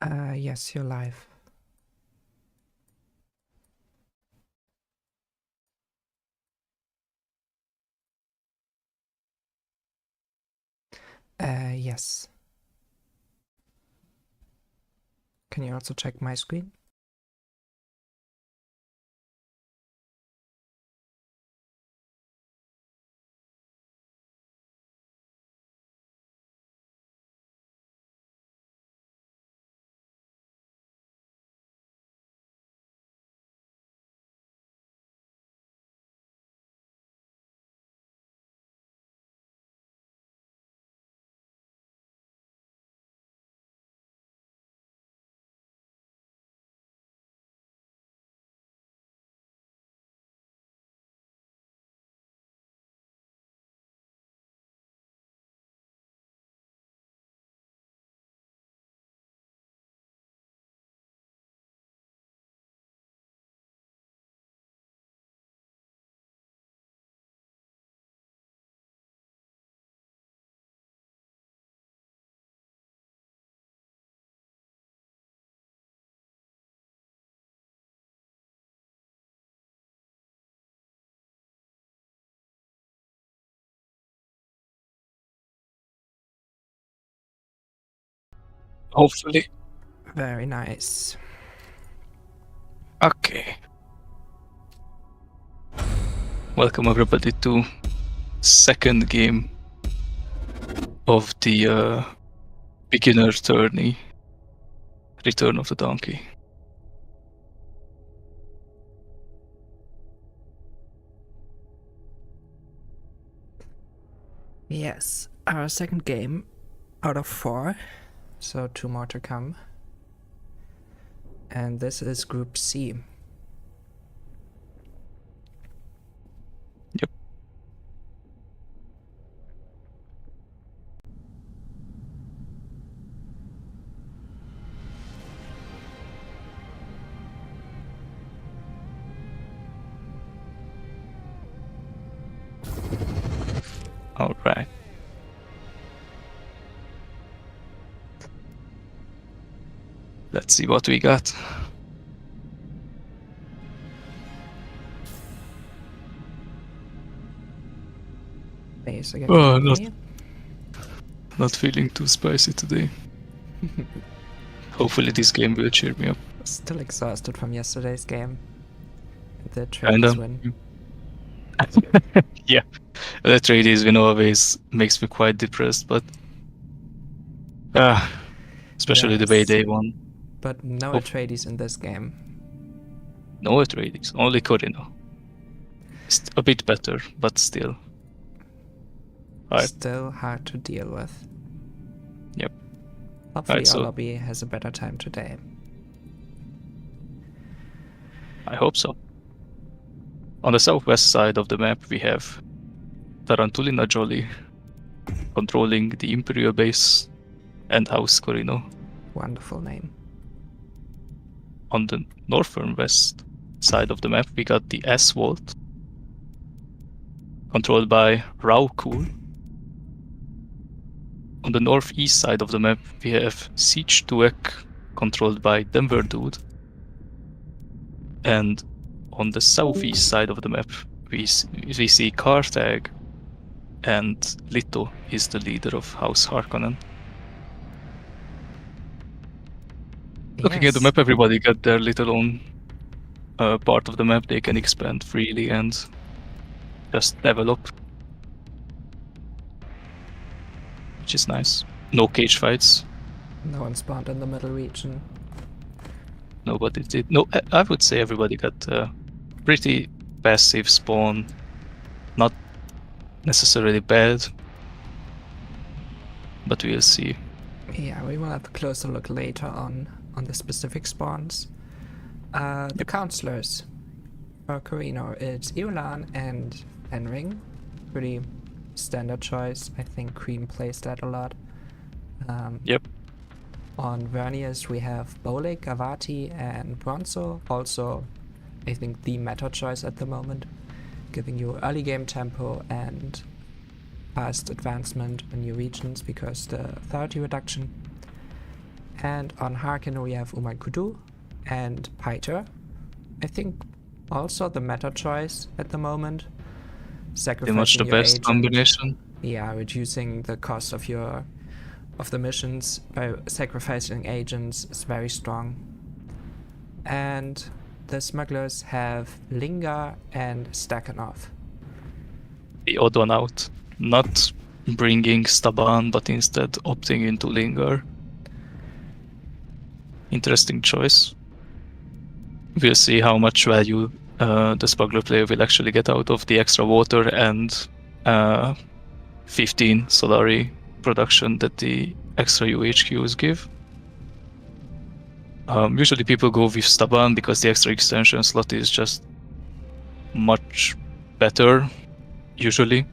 Yes, you're live. Yes. Can you also check my screen? Hopefully. Very nice. Okay. Welcome everybody to second game of the beginner tourney. Return of the Donkey. Yes, our second game out of 4, so 2 more to come. And this is Group C. Yep. All right. Let's see what we got. Base again. Oh, not feeling too spicy today. Hopefully this game will cheer me up. Still exhausted from yesterday's game. The Kinda. trades win. Yeah. The trades win always makes me quite depressed, but especially the way Yes. they won. But no Atreides in this game. No Atreides, only Corino. It's a bit better, but still. Still hard to deal with. Yep. Hopefully so our lobby has a better time today. I hope so. On the southwest side of the map, we have Tarantulina Jolly controlling the Imperial base and House Corino. Wonderful name. On the northern west side of the map, we got the S-Vault, controlled by Raukul. On the northeast side of the map, we have Siege Tuek, controlled by Denver Dude. And on the southeast side of the map, we see Karthag, and Lito is the leader of House Harkonnen. Looking at the map, everybody got their little own part of the map they can expand freely and just develop, which is nice. No cage fights. No one spawned in the middle region. Nobody did. No, I would say everybody got a pretty passive spawn. Not necessarily bad, but we'll see. Yeah, we will have a closer look later on the specific spawns. The counselors for Corino, it's Irulan and Fenring. Pretty standard choice. I think Cream plays that a lot. Yep. On Verniers we have Bolik, Avati and Bronzo. Also, I think the meta choice at the moment, giving you early game tempo and fast advancement in new regions because the authority reduction. And on Harkin we have Umar Kudu and Piter. I think also the meta choice at the moment. Pretty much Sacrificing the your best agent. combination. Yeah, reducing the cost of the missions by sacrificing agents is very strong. And the smugglers have Linga and Stakhanov. The odd one out. Not bringing Staban, but instead opting into Lingar. Interesting choice. We'll see how much value the smuggler player will actually get out of the extra water and 15 Solari production that the extra UHQs give. Usually people go with Staban because the extra extension slot is just much better, usually,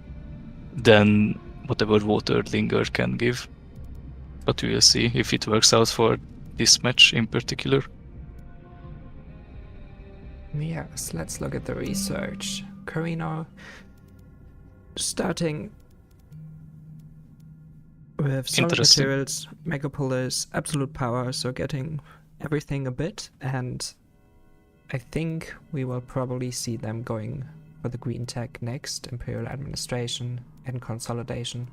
than whatever water Linger can give. But we'll see if it works out for this match in particular. Yes, let's look at the research. Carino starting with solid materials, Megapolis, absolute power, so getting everything a bit, and I think we will probably see them going for the green tech next, Imperial Administration and Consolidation.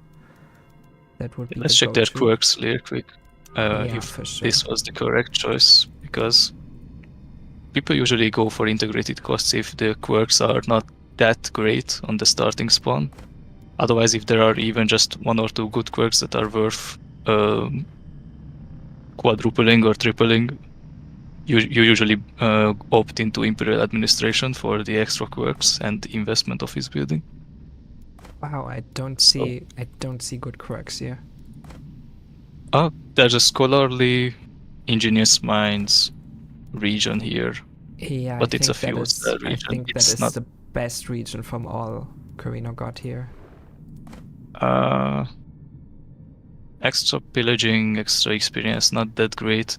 That would be Let's check their quirks real quick, if for sure. This was the correct choice, because people usually go for integrated costs if the quirks are not that great on the starting spawn. Otherwise, if there are even just one or two good quirks that are worth quadrupling or tripling, you usually opt into Imperial Administration for the extra quirks and investment office building. Wow, I don't see good quirks here. Oh, there's a scholarly Ingenious Minds region here. Yeah, but it's a fuel cell region. I think that is the best region from all Carino got here. Extra pillaging, extra experience, not that great.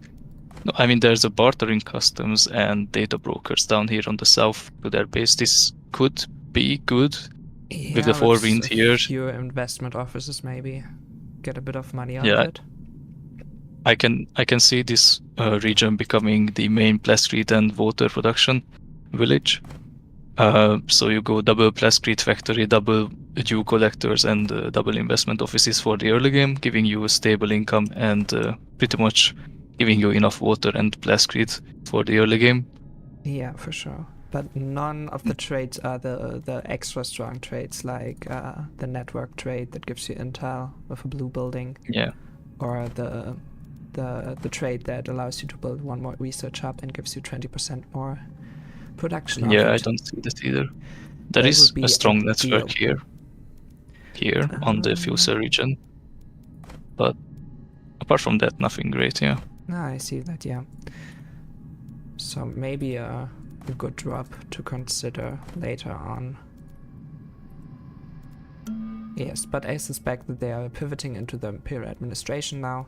No, I mean, there's a bartering customs and data brokers down here on the south to their base. This could be good with the 4 wind here. Few investment offices maybe get a bit of money out of it. I can see this region becoming the main plascrete and water production village. So you go double plascrete factory, double dew collectors, and double investment offices for the early game, giving you a stable income and pretty much giving you enough water and plascrete for the early game. Yeah, for sure. But none of the trades are the extra strong trades, like the network trade that gives you intel with a blue building. Yeah. Or the trade that allows you to build one more research hub and gives you 20% more production. Yeah, I don't see that either. There is a strong network here on the fuel cell region, but apart from that, nothing great. Yeah. No, I see that. Yeah. So maybe a good drop to consider later on. Yes, but I suspect that they are pivoting into the Imperial Administration now,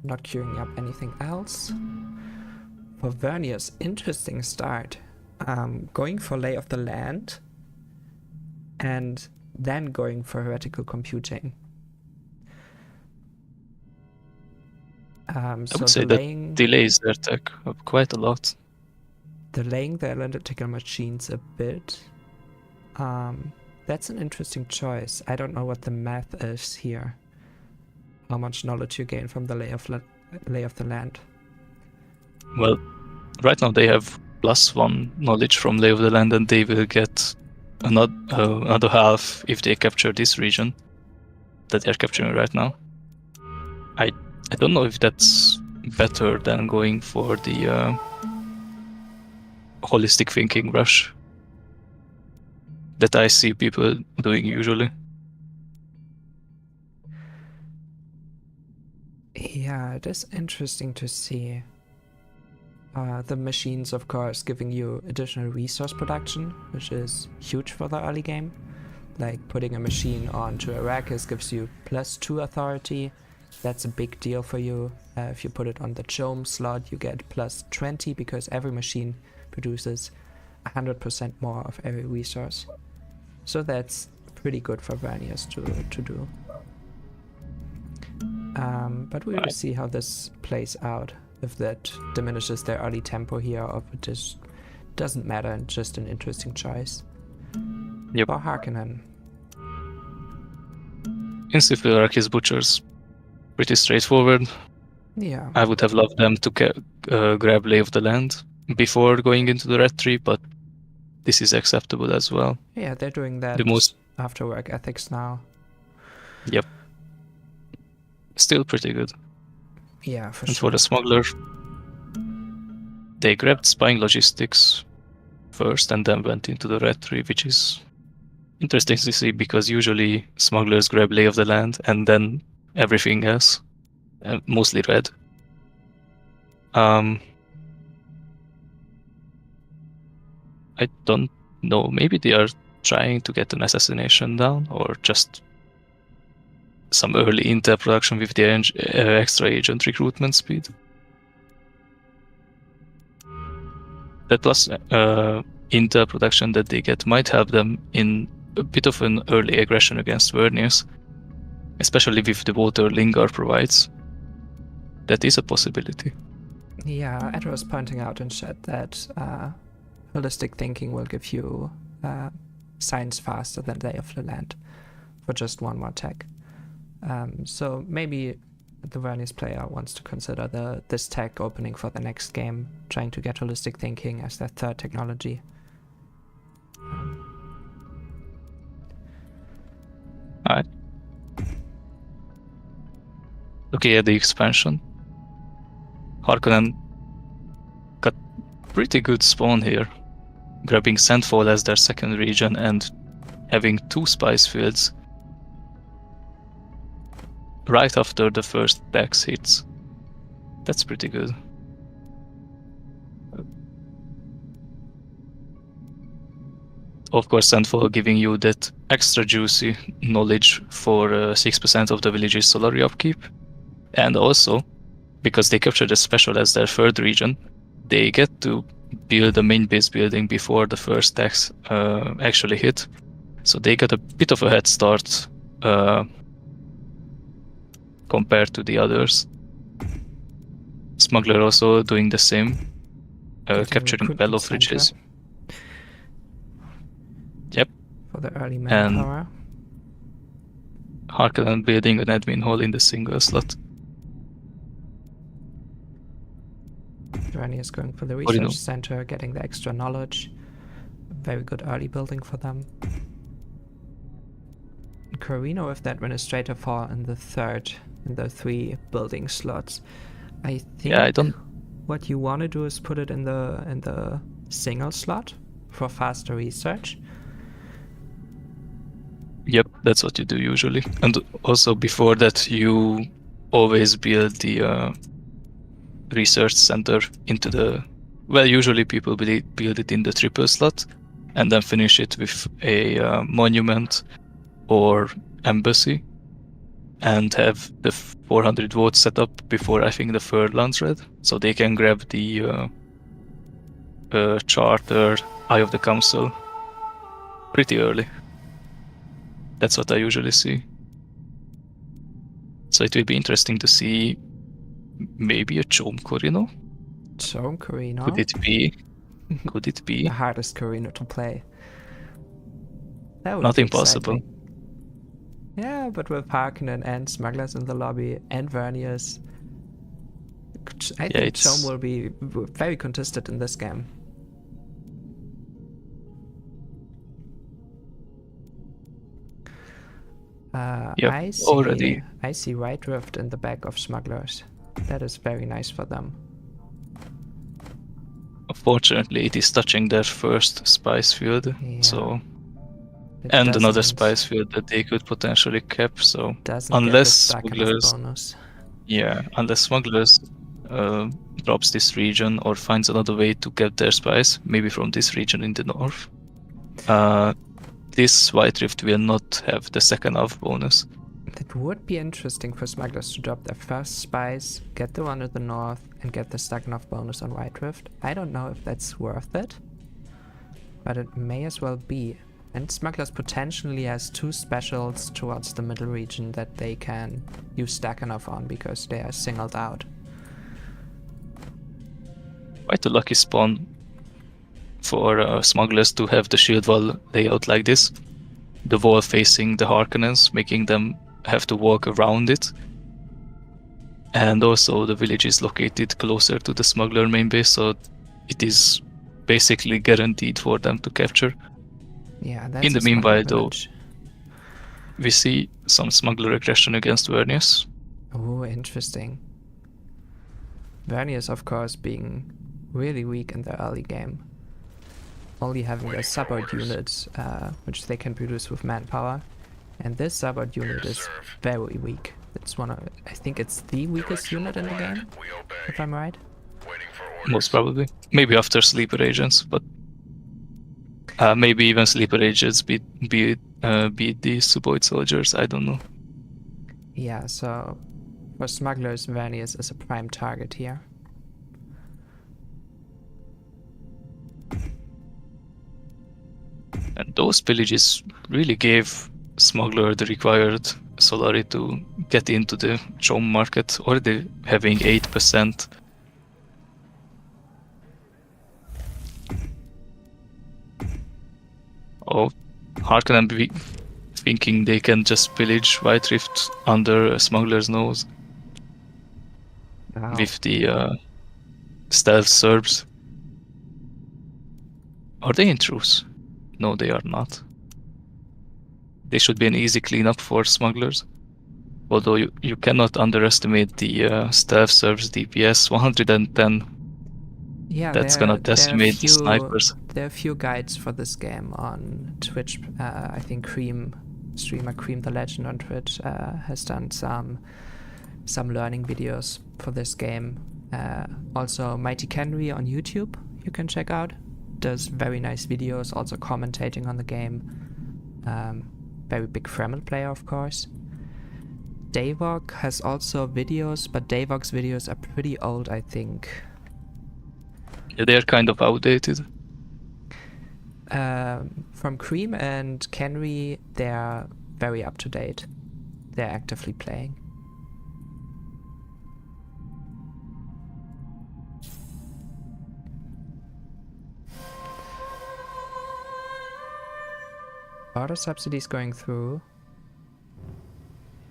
not queuing up anything else. For Vernius, interesting start. Going for Lay of the Land and then going for Heretical Computing. I would say that delays their tech up quite a lot. Delaying the analytical machines a bit. That's an interesting choice. I don't know what the math is here. How much knowledge you gain from the lay of the land. Well, right now they have +1 knowledge from Lay of the Land, and they will get another half if they capture this region that they're capturing right now. I don't know if that's better than going for the holistic thinking rush that I see people doing usually. Yeah, it is interesting to see. The machines, of course, giving you additional resource production, which is huge for the early game. Like putting a machine onto Arrakis gives you +2 authority. That's a big deal for you. If you put it on the Chome slot, you get +20 because every machine produces 100% more of every resource. So that's pretty good for Vernius to do. But we will see how this plays out. If that diminishes their early tempo here, or if it just doesn't matter and just an interesting choice. Yep. For Harkonnen. Insifilrakis Butchers. Pretty straightforward. Yeah. I would have loved them to grab Lay of the Land before going into the Red Tree, but this is acceptable as well. Yeah, they're doing that The most... after work ethics now. Yep. Still pretty good. Yeah, for and sure. For the smuggler, they grabbed spying logistics first and then went into the Red Tree, which is interesting to see because usually smugglers grab Lay of the Land and then everything else, mostly red. I don't know, maybe they are trying to get an assassination down or just some early intel production with the extra agent recruitment speed. That plus intel production that they get might help them in a bit of an early aggression against Verniers, especially with the water Lingard provides. That is a possibility. Yeah, Ed was pointing out in chat that holistic thinking will give you science faster than Lay of the Land for just one more tech. So maybe the Verniers player wants to consider this tech opening for the next game, trying to get holistic thinking as their third technology. Alright. Looking at the expansion, Harkonnen got pretty good spawn here, grabbing Sandfall as their second region and having 2 spice fields right after the first tax hits. That's pretty good. Of course, Sandfall giving you that extra juicy knowledge for 6% of the village's Solari upkeep. And also, because they captured a special as their third region, they get to build the main base building before the first tax actually hit. So they got a bit of a head start compared to the others. Smuggler also doing the same, capturing Well of Riches. Yep. For the early manpower. Harkonnen building an admin hall in the single slot. Tourney is going for the research center, getting the extra knowledge. Very good early building for them. Carino with the administrator fall in the 3 building slots. I think what you want to do is put it in the single slot for faster research. Yep, that's what you do usually. And also before that, you always build the research center into the... Well, usually people build it in the triple slot and then finish it with a monument or embassy and have the 400 votes set up before I think the third lands red, so they can grab the charter, Eye of the Council pretty early. That's what I usually see. So it will be interesting to see maybe a Chom Corino. Chom Corino? Could it be? Could it be? The hardest Corino to play. That would Not be impossible. exciting. Yeah, but with Harkonnen and Smugglers in the lobby and Verniers, I think Chom will be very contested in this game. I see White Rift in the back of Smugglers. That is very nice for them. Unfortunately, it is touching their first spice field, so... And another spice field that they could potentially cap, so... Unless Smugglers... Yeah, unless Smugglers drops this region or finds another way to get their spice, maybe from this region in the north, this White Rift will not have the second half bonus. It would be interesting for Smugglers to drop their first spice, get the one in the north, and get the Stagnov bonus on White Rift. I don't know if that's worth it, but it may as well be. And Smugglers potentially has 2 specials towards the middle region that they can use Stakhanov on because they are singled out. Quite a lucky spawn for Smugglers to have the shield wall layout like this. The wall facing the Harkonnens, making them have to walk around it. And also the village is located closer to the Smuggler main base, so it is basically guaranteed for them to capture. Yeah, that's In the a Smuggler meanwhile, though, village. we see some Smuggler aggression against Vernius. Oh, interesting. Vernius, of course, being really weak in the early game. Only having a support unit, which they can produce with manpower. And this support unit is very weak. It's I think it's the weakest unit in the game, if I'm right. Most probably. Maybe after Sleeper Agents, but maybe even Sleeper Agents beat the Suboid soldiers, I don't know. Yeah, so for Smugglers, Vernius is a prime target here. And those villages really gave Smuggler the required Solari to get into the Chom market, already having 8%. Oh, Harkonnen thinking they can just pillage White Rift under Smuggler's nose. Wow. With the stealth Serbs. Are they in truce? No, they are not. They should be an easy cleanup for Smugglers. Although you cannot underestimate the stealth Serbs DPS 110. Yeah, that's gonna decimate the snipers. There are a few guides for this game on Twitch. I think streamer Cream the Legend on Twitch has done some learning videos for this game. Also Mighty Kenry on YouTube you can check out. Does very nice videos, also commentating on the game. Very big Fremen player, of course. Davok has also videos, but Davok's videos are pretty old, I think. Yeah, they're kind of outdated. From Cream and Kenry, they're very up to date. They're actively playing. Border subsidies going through.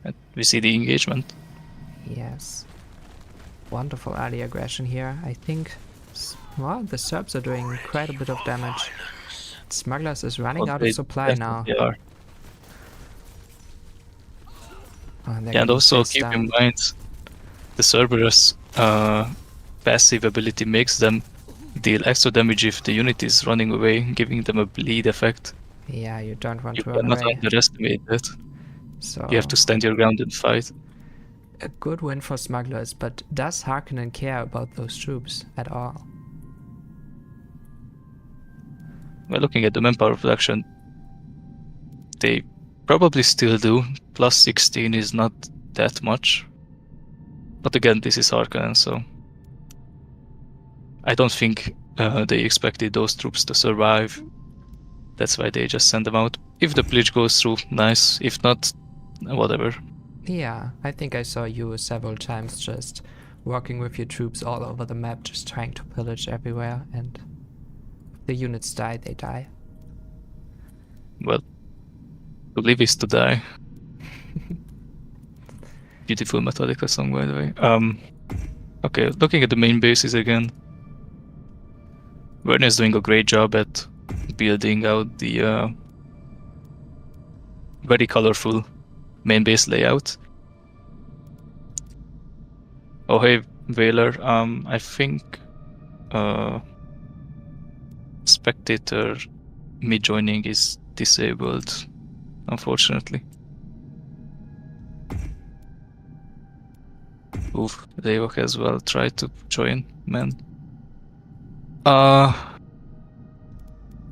And we see the engagement. Yes. Wonderful early aggression here. I think, well, the Serbs are doing quite a bit of damage. Smugglers is running out of supply now. They are. Oh, and also keep in mind, the Cerberus passive ability makes them deal extra damage if the unit is running away, giving them a bleed effect. Yeah, you don't want to run away. You cannot underestimate that. So you have to stand your ground and fight. A good win for Smugglers, but does Harkonnen care about those troops at all? Well, looking at the manpower production, they probably still do. Plus 16 is not that much. But again, this is Harkonnen, so I don't think they expected those troops to survive. That's why they just send them out. If the pillage goes through, nice. If not, whatever. Yeah, I think I saw you several times just walking with your troops all over the map, just trying to pillage everywhere, and if the units die, they die. Well, to live is to die. Beautiful Metallica song, by the way. Okay, looking at the main bases again. Werner is doing a great job at building out the very colorful main base layout. Oh hey, Veiler, I think spectator mid-joining is disabled, unfortunately. Oof, Davok as well tried to join, man.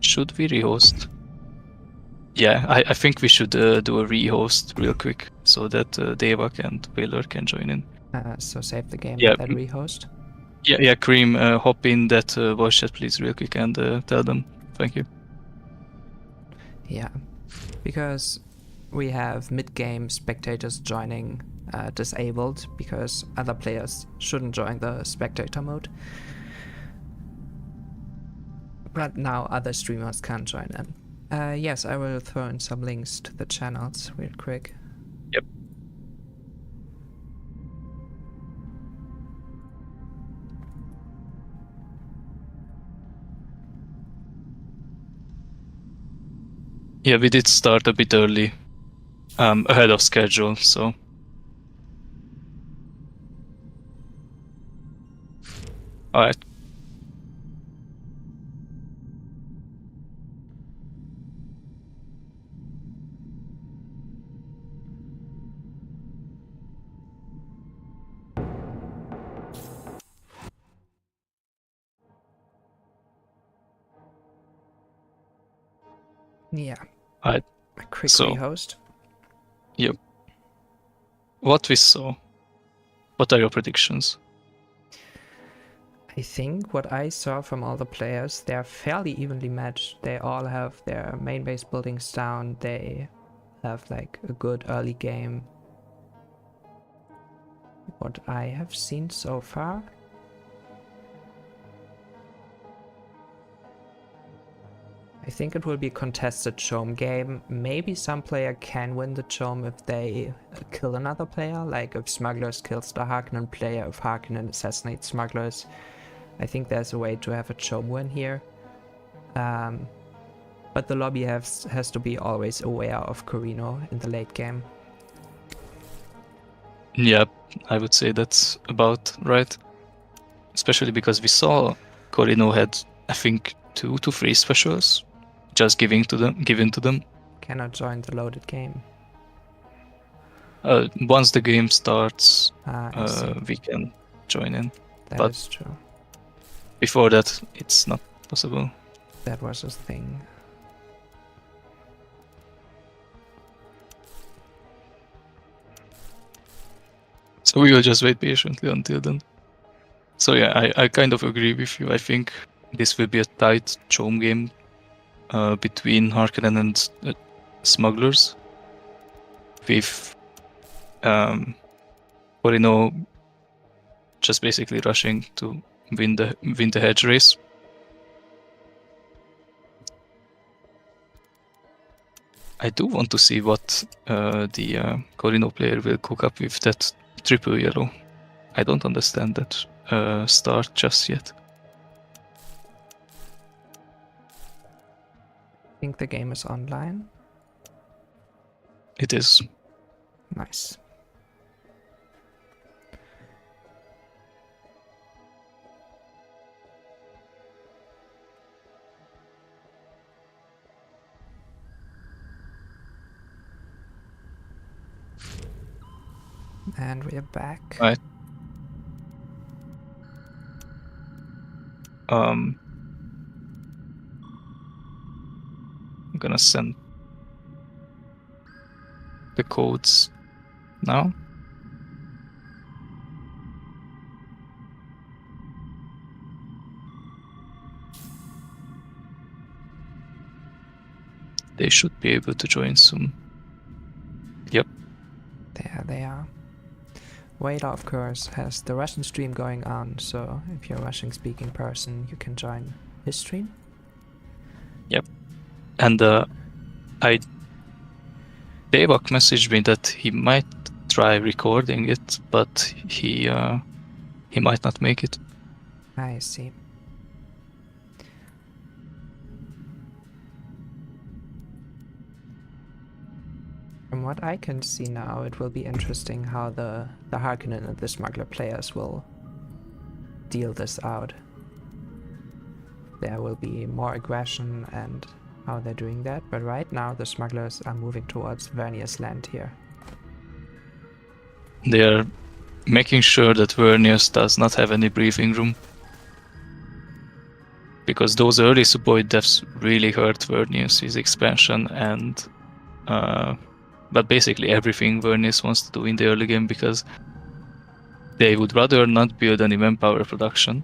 Should we rehost? Yeah, I think we should do a rehost real quick so that Davok and Veiler can join in. So save the game Yeah. and then rehost? Yeah, Cream, hop in that voice chat please real quick and tell them. Thank you. Yeah, because we have mid-game spectators joining disabled because other players shouldn't join the spectator mode. But now other streamers can join in. Yes, I will throw in some links to the channels real quick. Yep. Yeah, we did start a bit early, ahead of schedule, so. Alright. Yeah. Alright. A quick So- rehost. Yep. What we saw. What are your predictions? I think what I saw from all the players, they're fairly evenly matched. They all have their main base buildings down. They have like a good early game. What I have seen so far. I think it will be a contested Chome game. Maybe some player can win the Chome if they kill another player, like if Smugglers kills the Harkonnen player, if Harkonnen assassinates Smugglers. I think there's a way to have a Chome win here. But the lobby has to be always aware of Corino in the late game. Yeah, I would say that's about right. Especially because we saw Corino had, I think, 2 to 3 specials just given to them. Cannot join the loaded game. Once the game starts, I see. we can join in. That but- is true. Before that, it's not possible. That was a thing. So we will just wait patiently until then. So yeah, I kind of agree with you. I think this will be a tight Chome game between Harkonnen and Smugglers. With Corino just basically rushing to win the hedge race. I do want to see what the Corino player will cook up with that triple yellow. I don't understand that start just yet. I think the game is online. It is. Nice. And we are back. Right. I'm gonna send the codes now. They should be able to join soon. Yep. There they are. Wader, of course, has the Russian stream going on, so if you're a Russian speaking person, you can join his stream. And Devak messaged me that he might try recording it, but he might not make it. I see. From what I can see now, it will be interesting how the Harkonnen and the Smuggler players will deal this out. There will be more aggression and how they're doing that, but right now the Smugglers are moving towards Vernier's land here. They are making sure that Vernius does not have any breathing room. Because those early support deaths really hurt Vernius' expansion and but basically everything Vernius wants to do in the early game, because they would rather not build any manpower production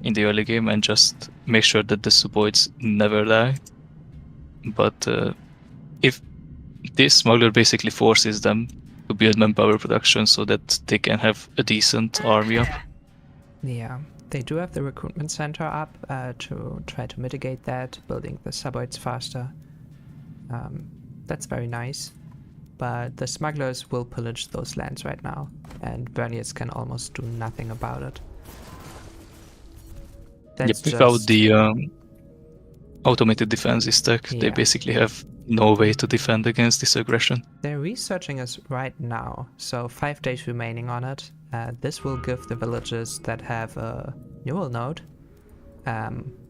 in the early game and just make sure that the supports never die. But if this smuggler basically forces them to build manpower production so that they can have a decent army up. Yeah, they do have the recruitment center up to try to mitigate that, building the suburbs faster. That's very nice. But the smugglers will pillage those lands right now, and Berniers can almost do nothing about it. That's Without just... the automated defense stack, they basically have no way to defend against this aggression. They're researching us right now, so 5 days remaining on it. This will give the villages that have a neural node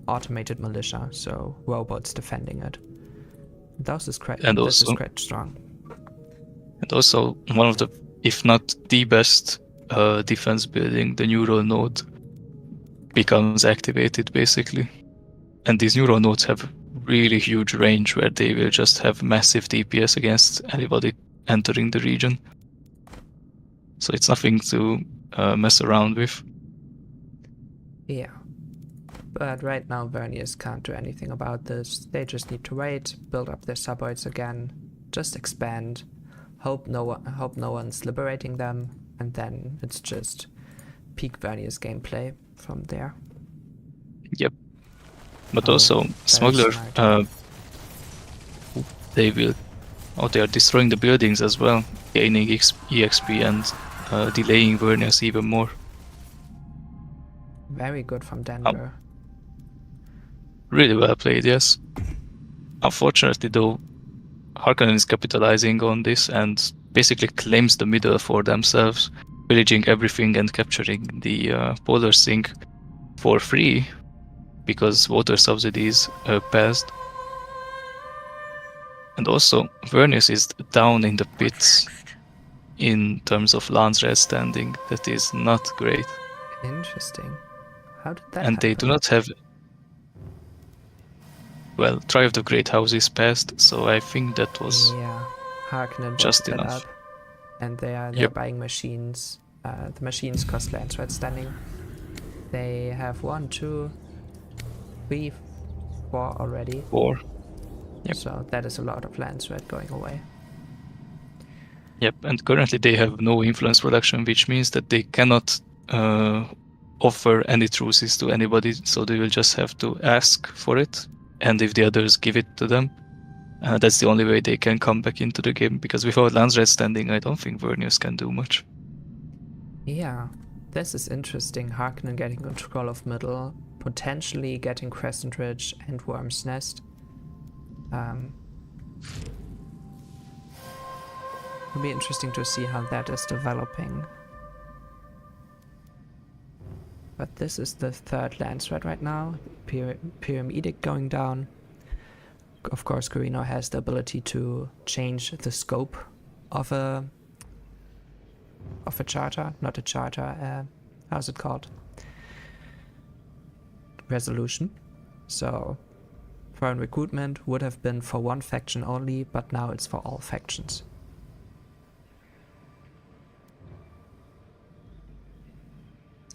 automated militia, so robots defending it. This is quite strong. And also, one of the, if not the best defense building, the neural node becomes activated basically. And these neural nodes have really huge range where they will just have massive DPS against anybody entering the region. So it's nothing to mess around with. Yeah. But right now Verniers can't do anything about this. They just need to wait, build up their suburbs again, just expand, hope no one's liberating them, and then it's just peak Verniers gameplay from there. Yep. But also, Smuggler, they are destroying the buildings as well, gaining EXP and delaying Verniers even more. Very good from Denver. Really well played, yes. Unfortunately though, Harkonnen is capitalizing on this and basically claims the middle for themselves, pillaging everything and capturing the polar sink for free, because water subsidies passed. And also, Vernius is down in the pits in terms of Landsred standing. That is not great. Interesting. How did that And happen? they do not have... Well, Try of the Great Houses passed, so I think that was Harkonnen just that enough. Up, and they're buying machines. The machines cost Landsred standing. They have 1, 2, 3, 4 already. 4. Yep. So that is a lot of Landsred going away. Yep, and currently they have no influence production, which means that they cannot offer any truces to anybody, so they will just have to ask for it, and if the others give it to them, that's the only way they can come back into the game, because without Landsred standing, I don't think Vernius can do much. Yeah, this is interesting. Harkonnen getting control of middle, potentially getting Crescent Ridge and Worm's Nest. It'll be interesting to see how that is developing. But this is the third Landsred right now. Imperium Edict going down. Of course, Carino has the ability to change the scope of a charter, not a charter. How's it called? Resolution. So, foreign recruitment would have been for one faction only, but now it's for all factions.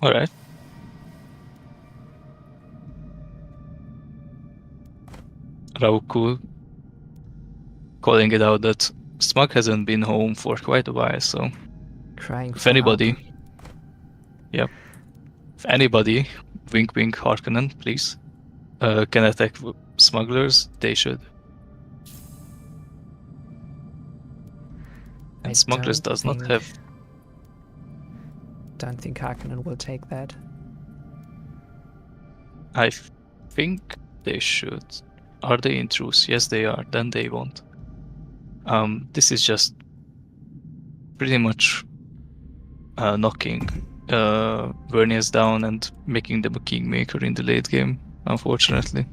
All right. Raukul calling it out that Smug hasn't been home for quite a while, so crying if anybody, if anybody, wink wink Harkonnen, please, can attack smugglers, they should. And smugglers does not have... Don't think Harkonnen will take that. I think they should. Are they in truce? Yes, they are. Then they won't. This is just pretty much knocking Vernius down and making them a kingmaker in the late game, unfortunately.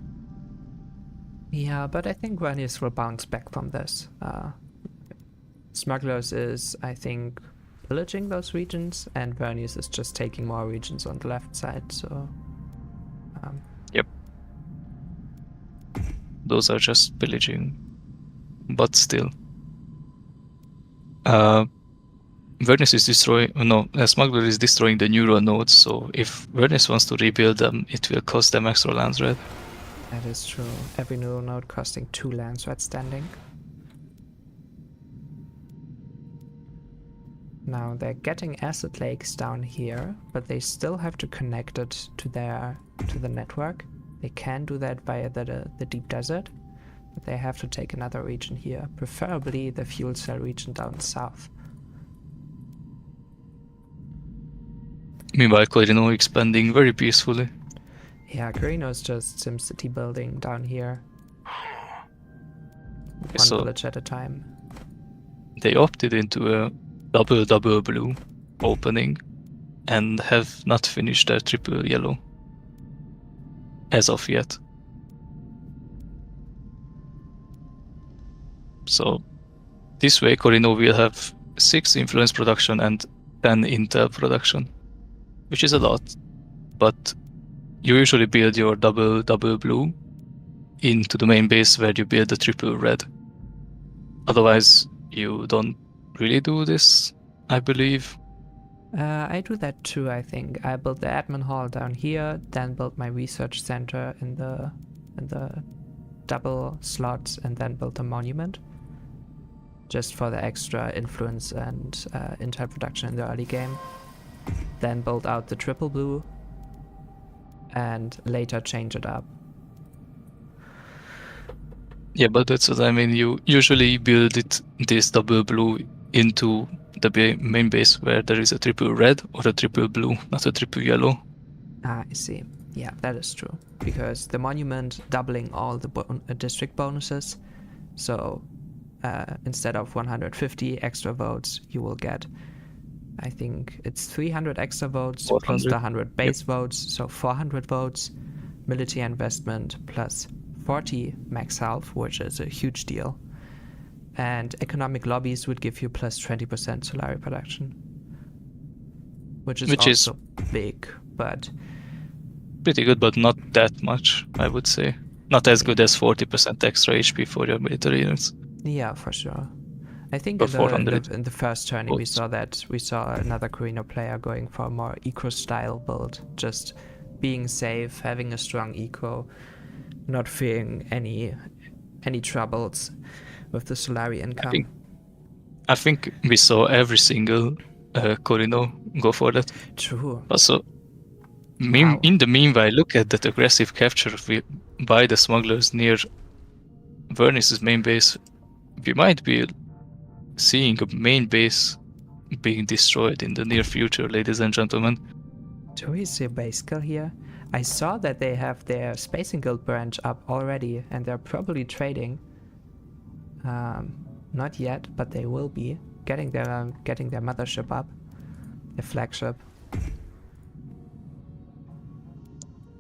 Yeah, but I think Vernius will bounce back from this. Smugglers is, I think, pillaging those regions, and Vernius is just taking more regions on the left side, so... Yep. Those are just pillaging, but still. Vernius is destroying... No, Smuggler is destroying the neural nodes, so if Vernius wants to rebuild them, it will cost them extra Landsred. That is true. Every neural node costing 2 Landsred standing. Now they're getting acid lakes down here, but they still have to connect it to the network. They can do that via the deep desert, but they have to take another region here, preferably the fuel cell region down south. Meanwhile, Corino expanding very peacefully. Yeah, Carino's just SimCity building down here. Okay, One so village at a time. they opted into a double blue opening and have not finished their triple yellow as of yet. So this way Corino will have 6 influence production and 10 intel production, which is a lot, but you usually build your double blue into the main base where you build the triple red. Otherwise, you don't really do this, I believe. I do that too, I think. I built the admin hall down here, then built my research center in the double slots, and then built a monument. Just for the extra influence and intel production in the early game. Then build out the triple blue, and later change it up. Yeah, but that's what I mean. You usually build this double blue into the main base where there is a triple red or a triple blue, not a triple yellow. Ah, I see. Yeah, that is true. Because the monument doubling all the district bonuses. So instead of 150 extra votes, you will get, I think it's 300 extra votes 400. plus the 100 base votes. So 400 votes, military investment plus 40 max health, which is a huge deal. And economic lobbies would give you plus 20% Solari production. Which is also big, but... pretty good, but not that much, I would say. Not as good as 40% extra HP for your military units. Yeah, for sure. I think Or in the first tourney we saw another Corino player going for a more eco style build, just being safe, having a strong eco, not fearing any troubles with the Solari income. I think we saw every single Corino go for that. True. Also, in the meanwhile, look at that aggressive capture by the smugglers near Vernis's main base. We might be seeing a main base being destroyed in the near future, ladies and gentlemen. Do we see a base kill here? I saw that they have their Spacing Guild branch up already, and they're probably trading. Not yet, but they will be getting their mothership up, their flagship.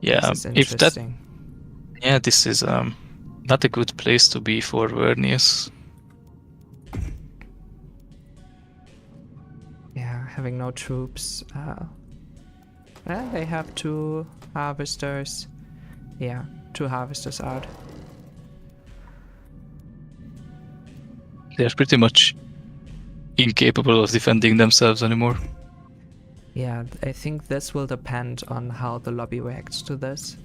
Yeah, this is interesting. This is not a good place to be for Vernius. Yeah, having no troops. Well, they have 2 harvesters. Yeah, 2 harvesters out. They're pretty much incapable of defending themselves anymore. Yeah, I think this will depend on how the lobby reacts to this.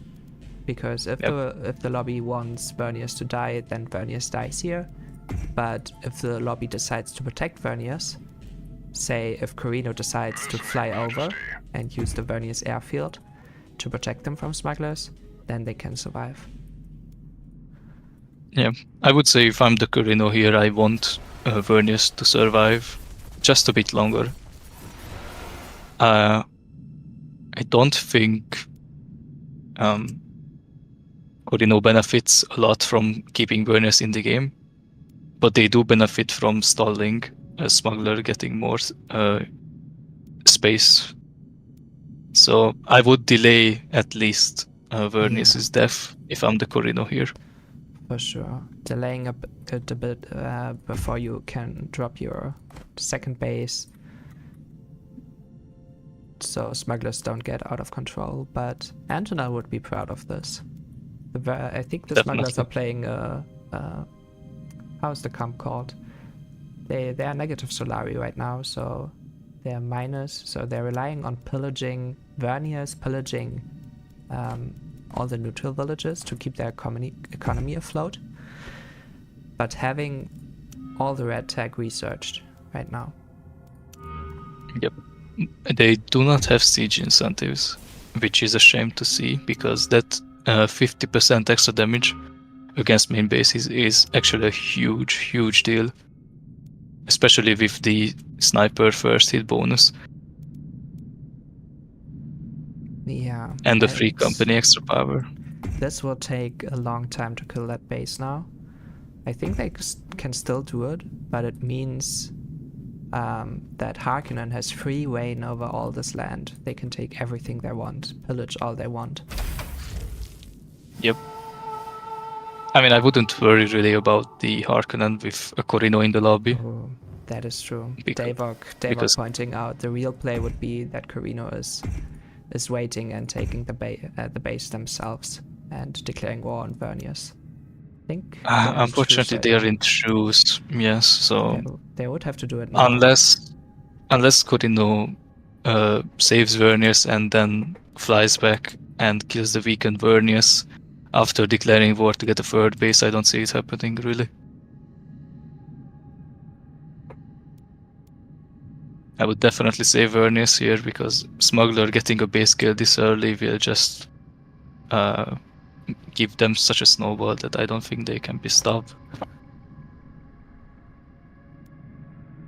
Because if the lobby wants Vernius to die, then Vernius dies here. But if the lobby decides to protect Vernius, say if Corino decides to fly over and use the Vernius airfield to protect them from smugglers, then they can survive. Yeah, I would say if I'm the Corino here, I want Vernius to survive just a bit longer. I don't think Corino benefits a lot from keeping Vernius in the game, but they do benefit from stalling a smuggler getting more space. So I would delay at least Vernius's death if I'm the Corino here. For sure. Delaying a bit before you can drop your second base, so smugglers don't get out of control. But Angela would be proud of this. I think the smugglers are playing how's the comp called? They are negative Solari right now, so they're minus. So they're relying on pillaging Vernius, pillaging all the neutral villages to keep their economy afloat, but having all the red tag researched right now. Yep. They do not have siege incentives, which is a shame to see, because that 50% extra damage against main bases is actually a huge deal. Especially with the sniper first hit bonus Yeah. and the free company extra power. This will take a long time to kill that base now. I think they can still do it, but it means that Harkonnen has free reign over all this land. They can take everything they want, pillage all they want. Yep. I mean, I wouldn't worry really about the Harkonnen with a Corino in the lobby. Oh, that is true. Because- Davok pointing out the real play would be that Corino is waiting and taking the base themselves and declaring war on Vernius. I think. Unfortunately, they are in truce. Yes, so they would have to do it now. unless Corino saves Vernius and then flies back and kills the weakened Vernius after declaring war to get a third base, I don't see it happening really. I would definitely say Vernius here, because Smuggler getting a base kill this early will just give them such a snowball that I don't think they can be stopped.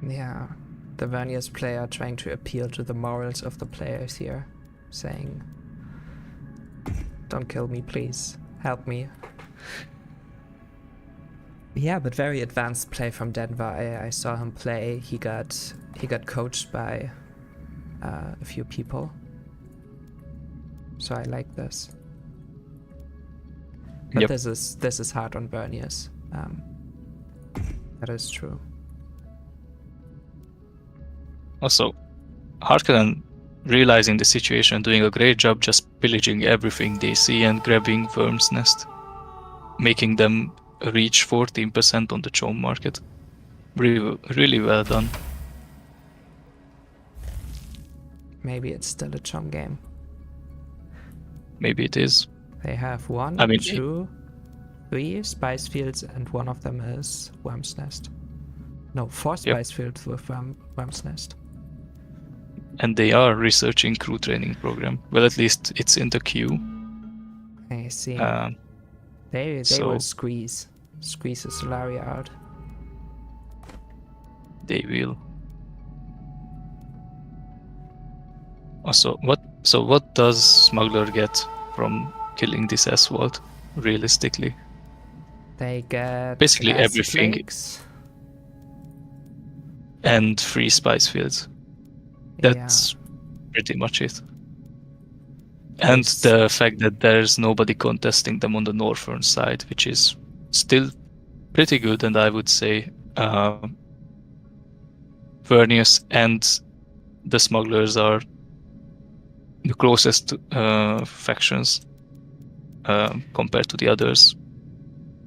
Yeah, the Vernius player trying to appeal to the morals of the players here, saying, "Don't kill me, please. Help me." Yeah, but very advanced play from Denver. I saw him play. He got coached by a few people, so I like this. But Yep. this is hard on Vernius. That is true. Also, Harkonnen, realizing the situation, doing a great job just pillaging everything they see and grabbing Worm's Nest, making them reach 14% on the Chom market. Really well done. Maybe it's still a Chom game. Maybe it is. They have one, I mean, 2, 3 spice fields, and one of them is Worm's Nest. No, 4 spice fields with Worm's Nest. And they are researching crew training program. Well, at least it's in the queue. I see. They will squeeze the Solaria out. They will. Also, what does Smuggler get from killing this Aswald, realistically? They get basically acid everything flakes. And 3 spice fields. That's pretty much it. And the fact that there's nobody contesting them on the northern side, which is still pretty good, and I would say Vernius and the Smugglers are the closest factions compared to the others.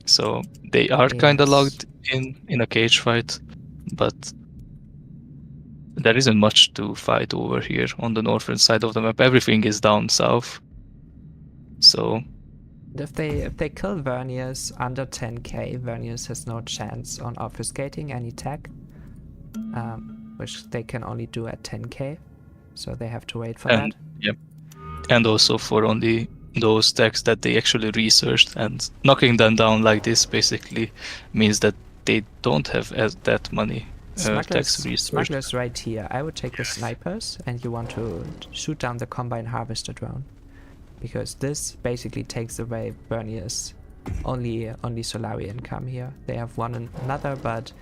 So they are kind of locked in a cage fight, but there isn't much to fight over here on the northern side of the map. Everything is down south. So if they kill Vernius under 10k, Vernius has no chance on obfuscating any tech, which they can only do at 10k. So they have to wait for that. Yep. And also for only those techs that they actually researched, and knocking them down like this basically means that they don't have that many Smugglers right here. I would take the snipers, and you want to shoot down the Combine Harvester drone, because this basically takes away Vernius only Solarian come here. They have one another, but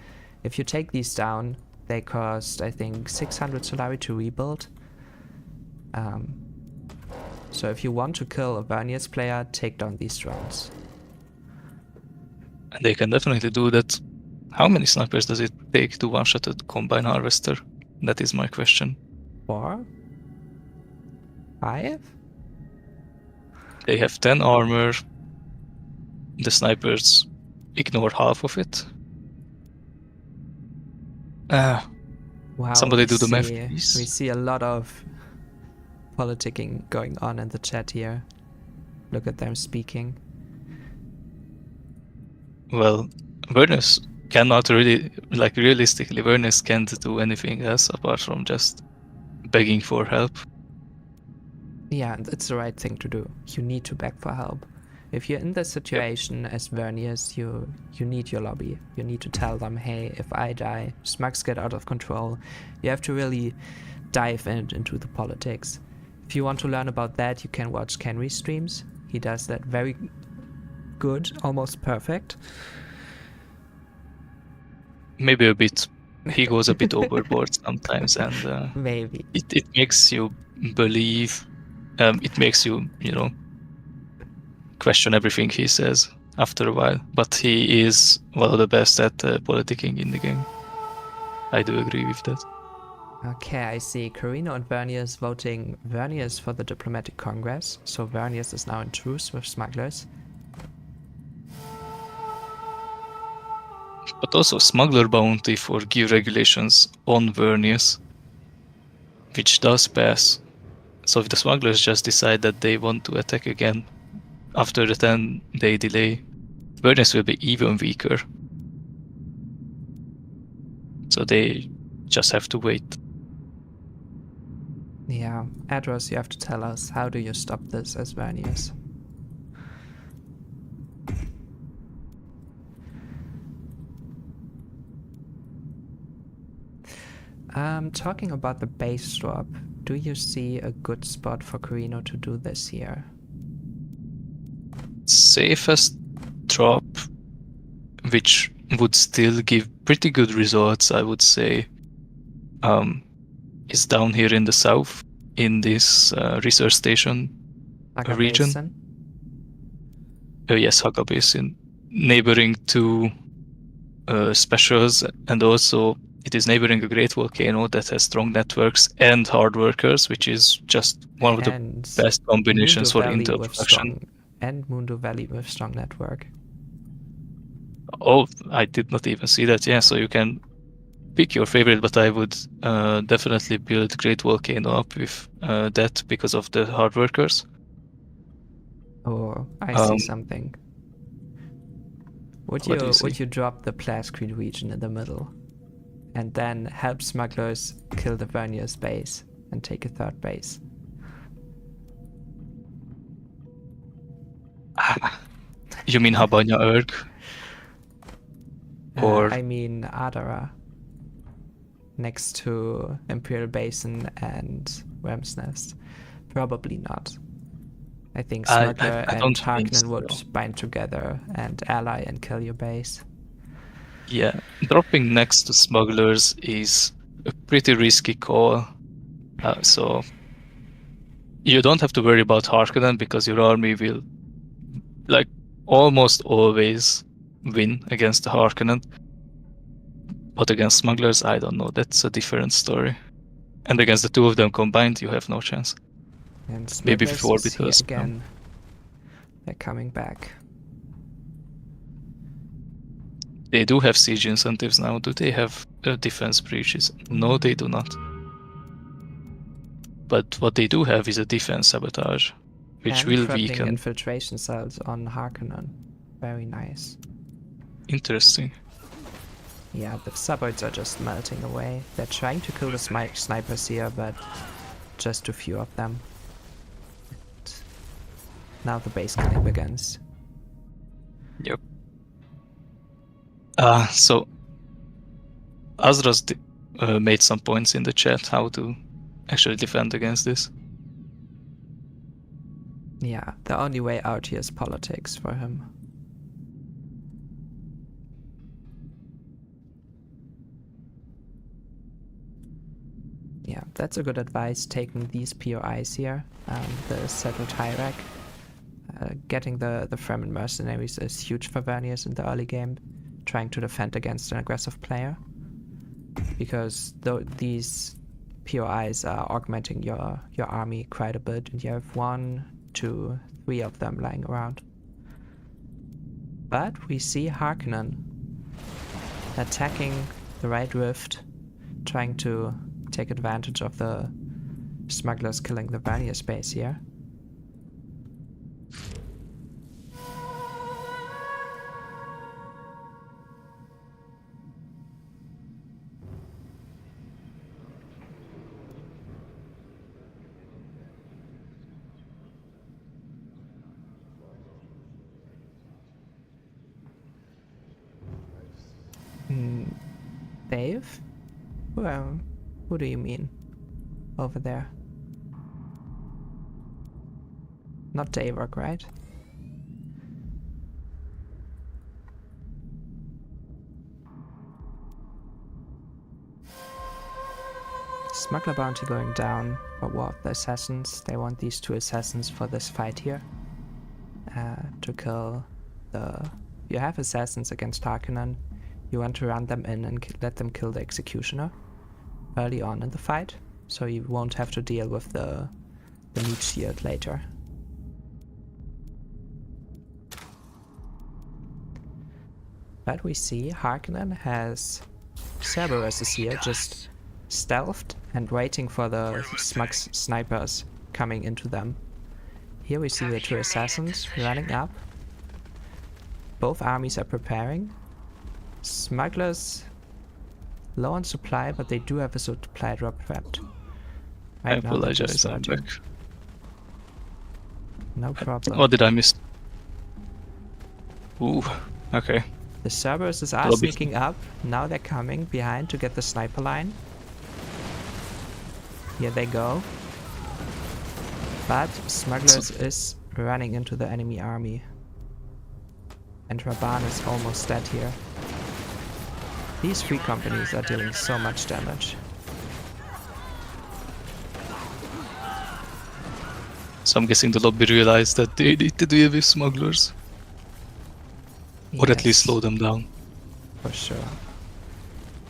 if you take these down, they cost, I think, 600 Solari to rebuild. So if you want to kill a Vernius player, take down these drones. And they can definitely do that. How many snipers does it take to one-shot a Combine Harvester? That is my question. 4? 5? They have 10 armor. The snipers ignore half of it. Wow, somebody do the math, we please. see a lot of politicking going on in the chat here. Look at them speaking. Well, Vernius cannot really, realistically, Vernius can't do anything else apart from just begging for help. Yeah, and it's the right thing to do. You need to beg for help. If you're in this situation as Vernius, you need your lobby. You need to tell them, hey, if I die, smugs get out of control. You have to really dive into the politics. If you want to learn about that, you can watch Kenry's streams. He does that very good, almost perfect. Maybe a bit. He goes a bit overboard sometimes, and Maybe. it makes you believe. It makes you, question everything he says after a while. But he is one of the best at politicking in the game. I do agree with that. Okay, I see. Carino and Vernius voting Vernius for the Diplomatic Congress. So Vernius is now in truce with smugglers. But also smuggler bounty for gear regulations on Vernius, which does pass. So if the smugglers just decide that they want to attack again after the 10-day delay, Vernius will be even weaker. So they just have to wait. Yeah, Adros, you have to tell us, how do you stop this as Vernius? Talking about the base drop, do you see a good spot for Carino to do this here? Safest drop, which would still give pretty good results, I would say, is down here in the south, in this research station Haga region. Basin? Yes, Haga Basin, neighboring to specials, and also it is neighboring a great volcano that has strong networks and hard workers, which is just one of the best combinations for intel production. And Mundo Valley with strong network. Oh, I did not even see that. Yeah, so you can pick your favorite, but I would definitely build Great Volcano up with that because of the hard workers. Oh, I see something. Would you drop the Plascrete region in the middle and then help smugglers kill the Vernius base and take a third base? You mean Habanya Erg? Or I mean Adara, next to Imperial Basin and Worm's Nest. Probably not. I think Smuggler and Harkonnen would bind together and ally and kill your base. Yeah, dropping next to smugglers is a pretty risky call. So you don't have to worry about Harkonnen because your army will, like, almost always win against the Harkonnen. But against smugglers, I don't know. That's a different story. And against the two of them combined, you have no chance. And maybe with orbiters again. They're coming back. They do have siege incentives now. Do they have defense breaches? No, they do not. But what they do have is a defense sabotage, which will weaken. Infiltration cells on Harkonnen. Very nice. Interesting. Yeah, the suburbs are just melting away. They're trying to kill the snipers here, but just too few of them. Now the base killing begins. Yep. So Azra's made some points in the chat how to actually defend against this. Yeah, the only way out here is politics for him. Yeah, that's a good advice, taking these POIs here, the settled hierarch. Getting the Fremen mercenaries is huge for Vernius in the early game, trying to defend against an aggressive player. Because these POIs are augmenting your army quite a bit, and you have 1, 2, 3 of them lying around. But we see Harkonnen attacking the right rift, trying to take advantage of the smugglers killing the Vernius base here. Dave? Well, who do you mean? Over there. Not Davok, right? Smuggler bounty going down for War of the Assassins. They want these 2 assassins for this fight here. To kill the... You have assassins against Harkonnen. You want to run them in and let them kill the Executioner early on in the fight, so you won't have to deal with the meat shield later. But we see Harkonnen has Cerberus is here, just stealthed and waiting for the smug snipers coming into them. Here we see the 2 assassins running up. Both armies are preparing. Smugglers low on supply, but they do have a supply drop prepped. I apologize, I'm back. No problem. What did I miss? Ooh, okay. The Cerberuses are sneaking up. Now they're coming behind to get the sniper line. Here they go. But Smugglers is running into the enemy army. And Raban is almost dead here. These 3 companies are dealing so much damage. So I'm guessing the lobby realized that they need to deal with smugglers. Or at least slow them down. For sure.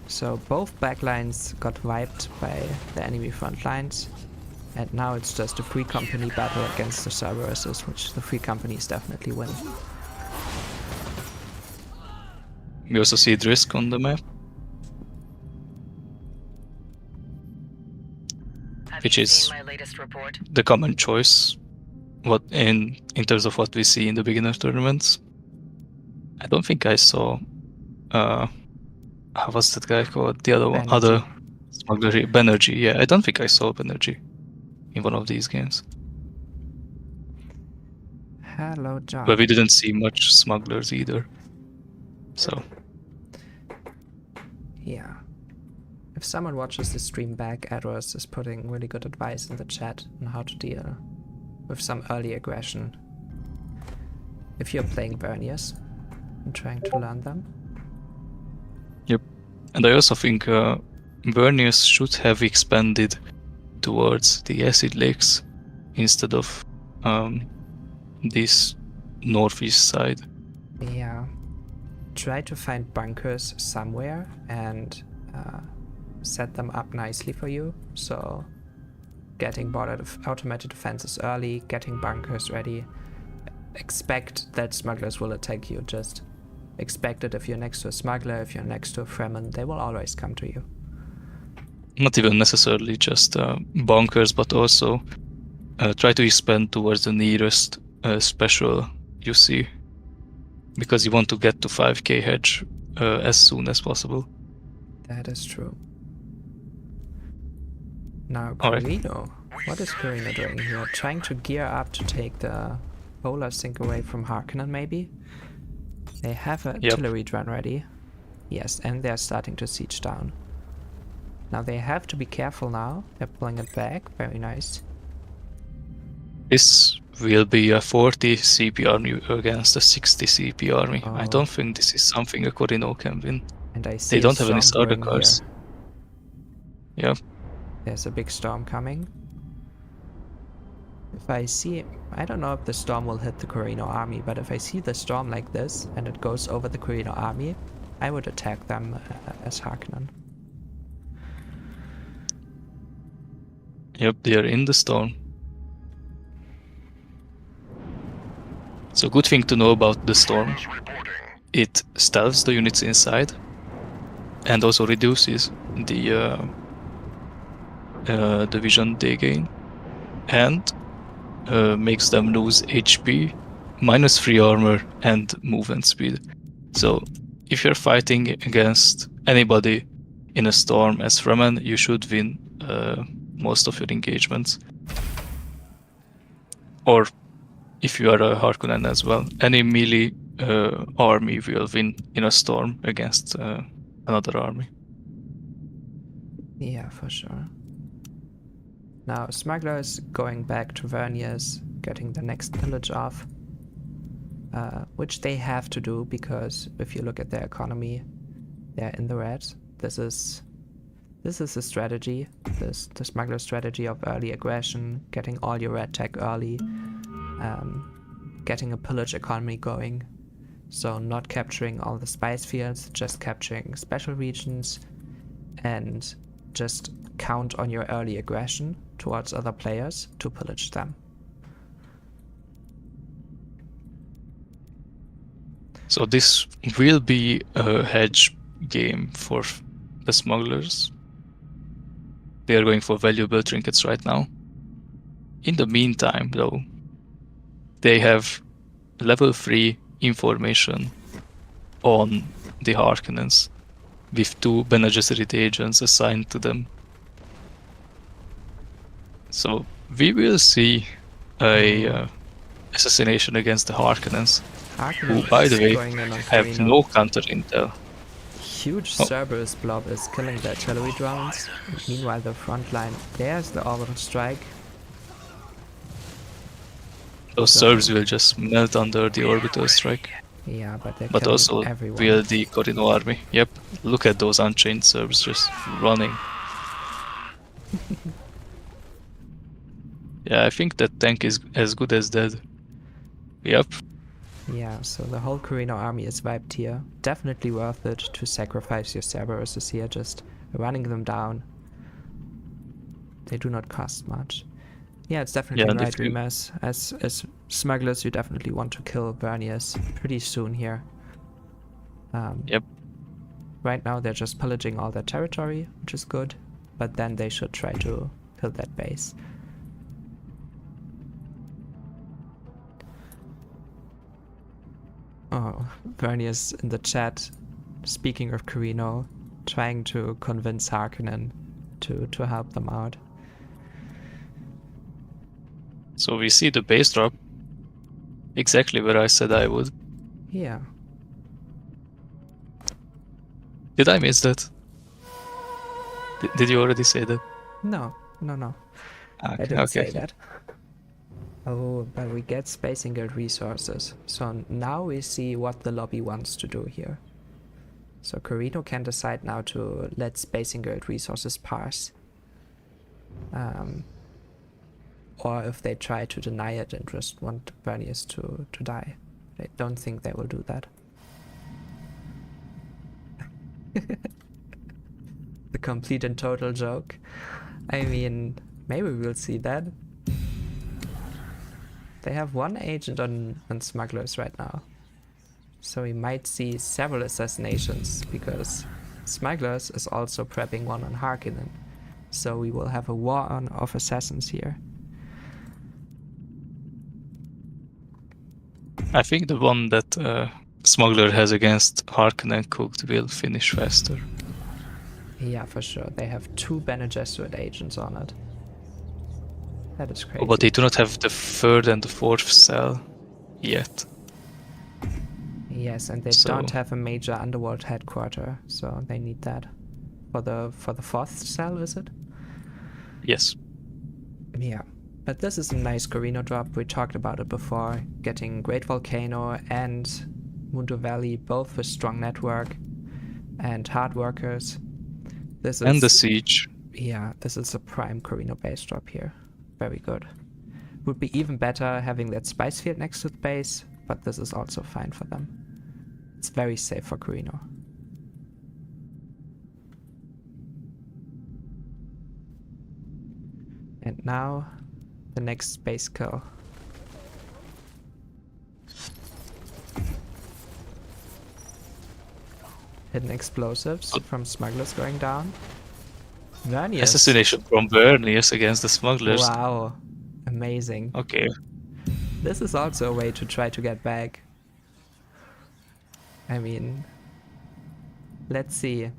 So both backlines got wiped by the enemy front lines. And now it's just a 3 company battle against the Cerberuses, which the 3 companies definitely win. We also see Drisk on the map. Which is the common choice in terms of what we see in the beginner tournaments. I don't think I saw how was that guy called? The other one, other smuggler, Banerjee. Yeah, I don't think I saw Banerjee in one of these games. Hello, John. But we didn't see much smugglers either. So yeah. If someone watches the stream back, Edwards is putting really good advice in the chat on how to deal with some early aggression. If you're playing Verniers and trying to learn them. Yep. And I also think Verniers should have expanded towards the acid lakes instead of this northeast side. Yeah. Try to find bunkers somewhere and set them up nicely for you. So getting border automated defenses early, getting bunkers ready. Expect that smugglers will attack you. Just expect it if you're next to a smuggler, if you're next to a Fremen, they will always come to you. Not even necessarily just bunkers, but also try to expand towards the nearest special you see. Because you want to get to 5k hedge as soon as possible. That is true. Now, All right. Carino. What is Carino doing here? Trying to gear up to take the polar sink away from Harkonnen, maybe? They have an artillery drone ready. Yes, and they're starting to siege down. Now they have to be careful now. They're pulling it back. Very nice. This will be a 40 CP army against a 60 CP army. Oh. I don't think this is something a Corino can win. And I see They don't have any storm starter brewing cards. here. Yeah. There's a big storm coming. If I see... I don't know if the storm will hit the Corino army, but if I see the storm like this and it goes over the Corino army, I would attack them as Harkonnen. Yep, they are in the storm. So good thing to know about the storm. It stealths the units inside and also reduces the vision they gain and makes them lose HP, -3 armor and movement speed. So if you're fighting against anybody in a storm as Fremen, you should win most of your engagements. Or if you are a Harkonnen as well, any melee army will win in a storm against another army. Yeah, for sure. Now, smugglers going back to Verniers, getting the next pillage off, which they have to do because if you look at their economy, they're in the red. This is a strategy, the smuggler strategy of early aggression, getting all your red tech early, getting a pillage economy going. So not capturing all the spice fields, just capturing special regions, and just count on your early aggression towards other players to pillage them. So this will be a hedge game for the smugglers. They are going for valuable trinkets right now. In the meantime, though, they have level 3 information on the Harkonnens with 2 Bene Gesserit agents assigned to them. So we will see a assassination against the Harkonnens, who, by the way, have no counter intel. Huge Cerberus blob is killing the artillery drones. Meanwhile, the front line, there's the orbital strike. Those Serbs will just melt under the orbital strike. Yeah, but they're But killing also everyone. will the Corino army. Yep, look at those unchained Serbs just running. Yeah, I think that tank is as good as dead. Yep. Yeah, so the whole Corino army is wiped here. Definitely worth it to sacrifice your Cerberuses here, just running them down. They do not cost much. Yeah, it's definitely right, Remus. As smugglers, you definitely want to kill Verniers pretty soon here. Yep. Right now they're just pillaging all their territory, which is good, but then they should try to kill that base. Oh, Verniers in the chat, speaking of Corino, trying to convince Harkonnen to help them out. So we see the base drop exactly where I said I would. Yeah. Did I miss that? Did you already say that? No. Okay, I didn't say that. Oh, but we get Spacing Guild resources. So now we see what the lobby wants to do here. So Corino can decide now to let Spacing Guild resources pass. Or if they try to deny it and just want Verniers to die. I don't think they will do that. The complete and total joke. I mean, maybe we'll see that. They have 1 agent on smugglers right now. So we might see several assassinations, because smugglers is also prepping one on Harkonnen. So we will have a war of assassins here. I think the one that Smuggler has against Harkonnen cooked will finish faster. Yeah, for sure. They have 2 Bene Gesserit agents on it. That is crazy. Oh, but they do not have the 3rd and the 4th cell yet. Yes, and they don't have a major underworld headquarter, so they need that. For the 4th cell, is it? Yes. Yeah. But this is a nice Corino drop. We talked about it before. Getting Great Volcano and Mundo Valley both with strong network and hard workers. This is, and the siege. Yeah, this is a prime Corino base drop here. Very good. Would be even better having that spice field next to the base, but this is also fine for them. It's very safe for Corino. And now, the next space kill. Hidden explosives from smugglers going down. Verniers. Assassination from Verniers against the smugglers. Wow. Amazing. Okay. This is also a way to try to get back. I mean, let's see.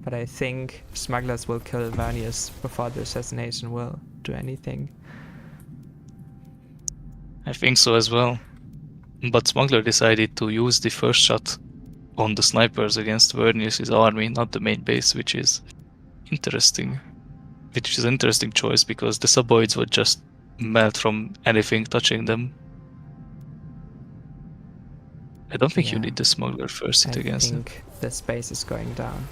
But I think smugglers will kill Verniers before the assassination will do anything. I think so as well. But Smuggler decided to use the first shot on the snipers against Verniers' army, not the main base, which is interesting. which is an interesting choice because the suboids would just melt from anything touching them. I don't think you need the smuggler first hit against him. I think the space is going down.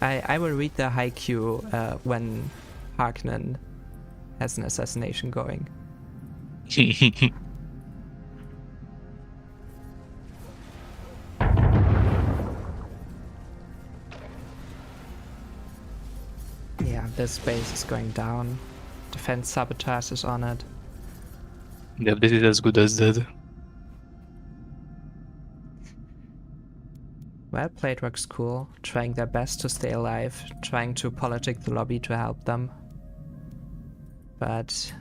I will read the haiku when Harkonnen has an assassination going. Yeah, this base is going down. Defense sabotage is on it. Yeah, this is as good as dead. Well played, works cool. Trying their best to stay alive, trying to politic the lobby to help them. But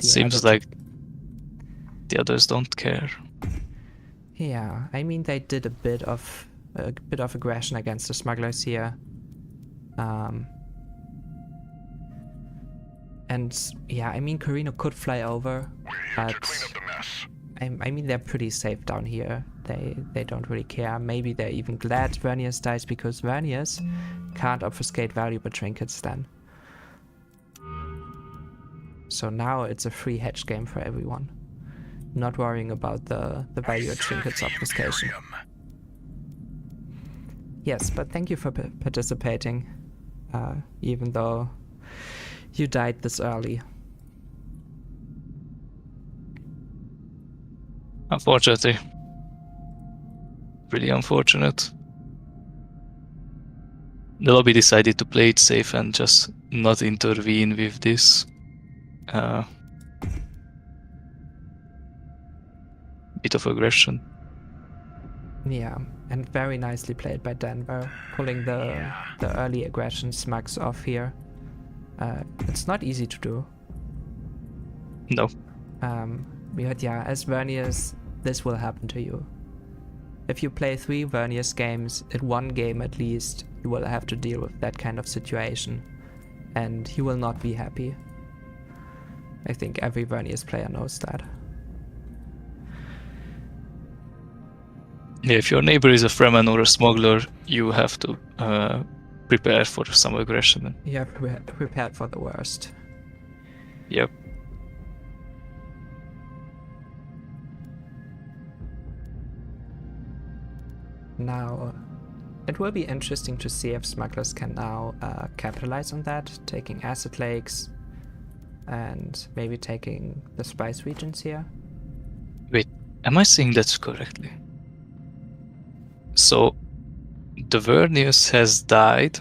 seems like the others don't care. Yeah, I mean they did a bit of aggression against the smugglers here. And yeah, I mean Carino could fly over, but I mean they're pretty safe down here. They don't really care. Maybe they're even glad Vernius dies because Vernius can't obfuscate valuable trinkets then. So now it's a free hedge game for everyone. Not worrying about the value of trinkets obfuscation. Yes, but thank you for participating, even though you died this early. Unfortunately. Really unfortunate. The lobby decided to play it safe and just not intervene with this. Bit of aggression. Yeah, and very nicely played by Denver, pulling the early aggression smugs off here. It's not easy to do. No. But yeah, as Vernius, this will happen to you. If you play 3 Vernius games, in one game at least, you will have to deal with that kind of situation. And you will not be happy. I think every Vernius player knows that. Yeah, if your neighbor is a Fremen or a smuggler, you have to prepare for some aggression. You have prepared for the worst. Yep. Now, it will be interesting to see if smugglers can now capitalize on that, taking acid lakes and maybe taking the spice regions here. Wait, am I saying that correctly? So, the Vernius has died,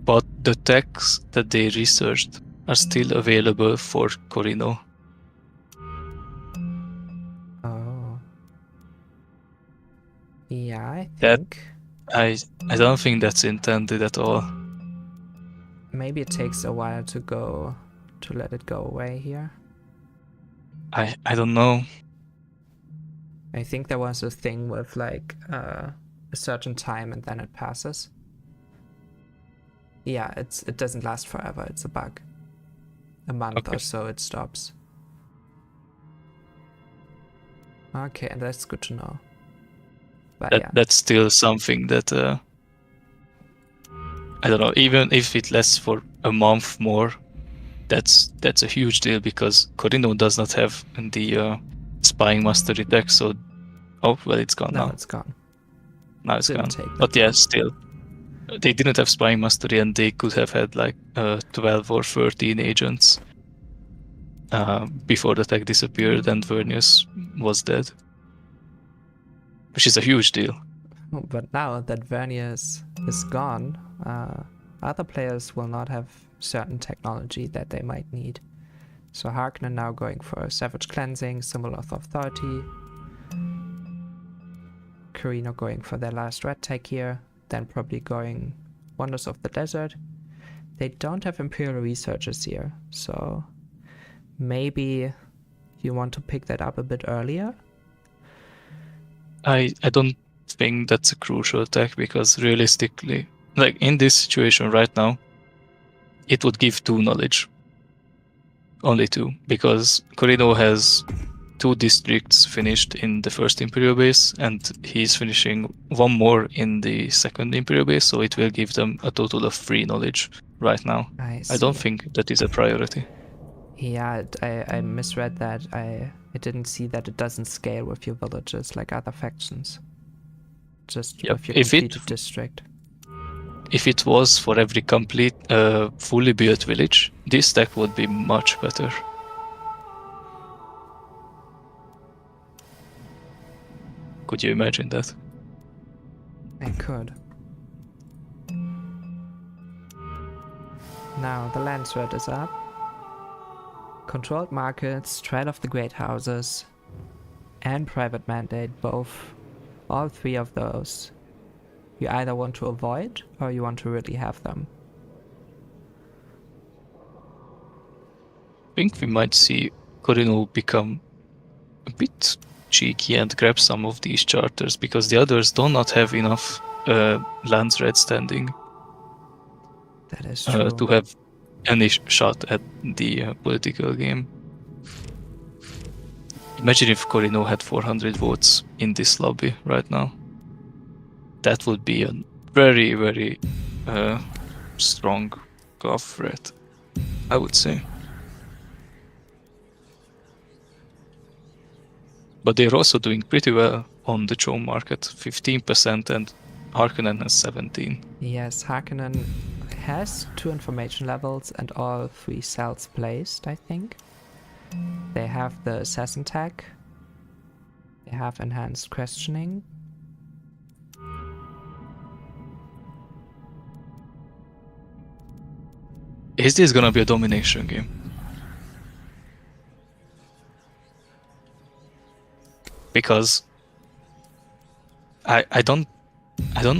but the techs that they researched are still available for Corino. Oh. Yeah, I That- think. I don't think that's intended at all. Maybe it takes a while to let it go away here. I don't know. I think there was a thing with like a certain time and then it passes. Yeah, it doesn't last forever. It's a bug. A month or so it stops. Okay, and that's good to know. But yeah. That's still something that I don't know. Even if it lasts for a month more, that's a huge deal because Corino does not have the spying mastery tech. So, oh well, it's gone now. No, it's gone. Now it's Didn't gone. take But that yeah, long. still, they didn't have spying mastery, and they could have had like 12 or 13 agents before the tech disappeared and Vernius was dead, which is a huge deal. But now that Vernius is gone, other players will not have certain technology that they might need. So Harkonnen now going for Savage Cleansing, Symbol of Authority. Carino going for their last red tech here, then probably going Wonders of the Desert. They don't have Imperial Researchers here, so maybe you want to pick that up a bit earlier? I don't think that's a crucial tech because realistically, like in this situation right now, it would give 2 knowledge. Only 2, because Corino has 2 districts finished in the first Imperial base, and he's finishing 1 more in the second Imperial base, so it will give them a total of 3 knowledge right now. I don't see. think that is a priority. Yeah, I misread that. I didn't see that it doesn't scale with your villages like other factions. Just Yep. with your completed district. If it was for every complete, fully built village, this deck would be much better. Could you imagine that? I could. Now the land threat is up. Controlled markets, Threat of the Great Houses, and Private Mandate, all 3 of those. You either want to avoid or you want to really have them. I think we might see Corino become a bit cheeky and grab some of these charters, because the others do not have enough land threat standing. That is true. To have any shot at the political game. Imagine if Corino had 400 votes in this lobby right now. That would be a very, very strong glove threat, I would say. But they're also doing pretty well on the Chome market, 15%, and Harkonnen has 17. Yes, Harkonnen has 2 information levels and all 3 cells placed, I think. They have the assassin tag. They have enhanced questioning. Is this gonna be a domination game? Because I don't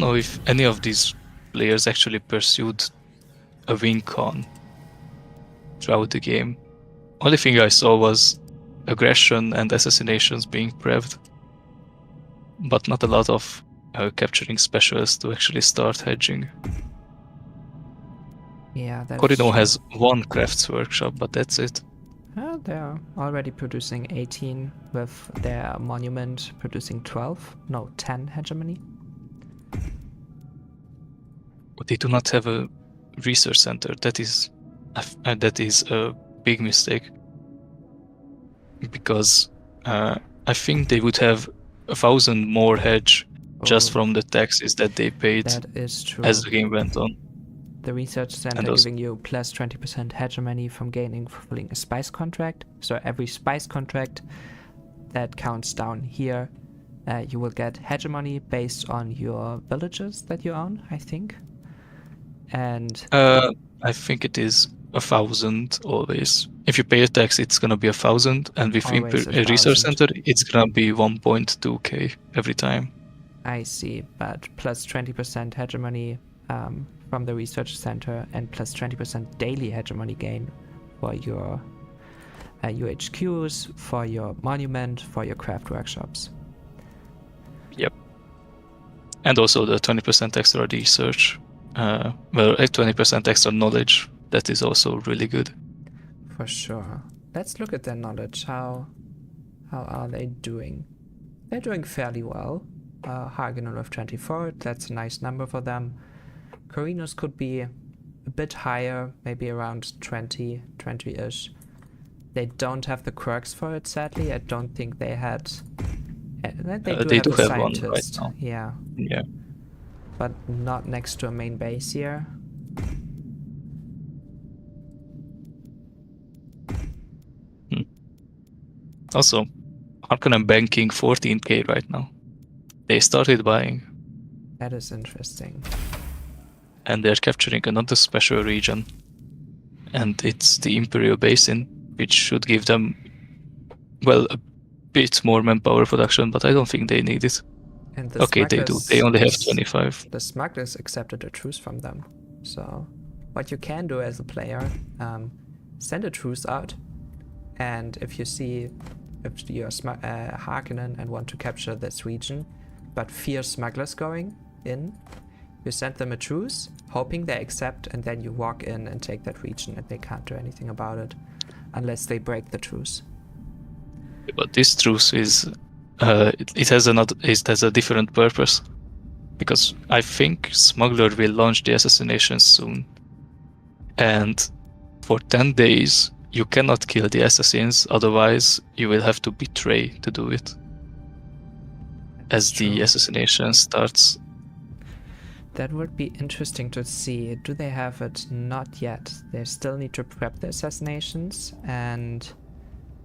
know if any of these players actually pursued a win con throughout the game. Only thing I saw was aggression and assassinations being prevved, but not a lot of capturing specials to actually start hedging. Yeah, that's Corino true. has 1 crafts workshop, but that's it. They're already producing 18 with their monument producing 10 hegemony. But they do not have a research center. That is a big mistake, because I think they would have 1,000 more hedge just from the taxes that they paid. That is true. As the game went on. The research center giving you plus 20% hegemony from fulfilling a spice contract. So every spice contract that counts down here, you will get hegemony based on your villages that you own, I think. And I think it is 1,000 always. If you pay a tax, it's gonna be 1,000, and with a research center, it's gonna be 1.2k every time. I see, but plus 20% hegemony from the research center and plus 20% daily hegemony gain for your UHQs, for your monument, for your craft workshops. Yep. And also the 20% extra research. 20% extra knowledge. That is also really good. For sure. Let's look at their knowledge. How are they doing? They're doing fairly well. Harkonnen with 24, that's a nice number for them. Corino's could be a bit higher, maybe around 20-ish. They don't have the quirks for it, sadly. I don't think they had... They do have one right now. Yeah. Yeah. But not next to a main base here. Also, Harkonnen banking 14k right now. They started buying. That is interesting. And they're capturing another special region. And it's the Imperial Basin, which should give them, well, a bit more manpower production, but I don't think they need it. And okay, they do. They only have 25. The smugglers accepted a truce from them. So, what you can do as a player, send a truce out. And if you see, if you're Harkonnen and want to capture this region, but fear smugglers going in, you send them a truce, hoping they accept, and then you walk in and take that region, and they can't do anything about it unless they break the truce. But this truce is it has a different purpose, because I think Smuggler will launch the assassination soon, and for 10 days you cannot kill the assassins, otherwise you will have to betray to do it. As the assassination starts. That would be interesting to see. Do they have it? Not yet. They still need to prep the assassinations, and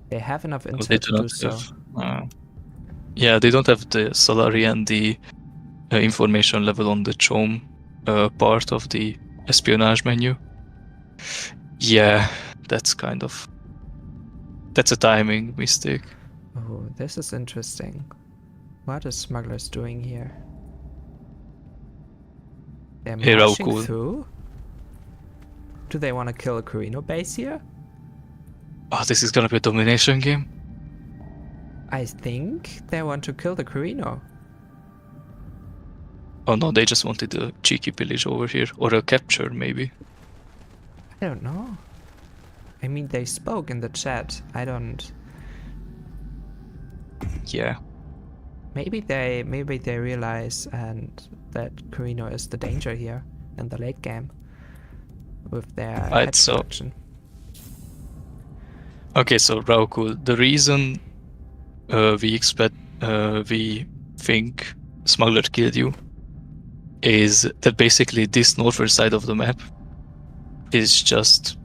they have enough intel to do so. Yeah, they don't have the salary and the information level on the CHOM part of the espionage menu. Yeah, that's a timing mistake. Oh, this is interesting. What is Smugglers doing here? They're marching through? Do they want to kill a Carino base here? Oh, this is gonna be a domination game? I think they want to kill the Carino. Oh no, they just wanted a cheeky pillage over here. Or a capture, maybe. I don't know. I mean, they spoke in the chat. I don't... Yeah. Maybe they realize that Carino is the danger here in the late game with their head production. Okay, so Raukul, the reason we think Smuggler killed you is that basically this northern side of the map is just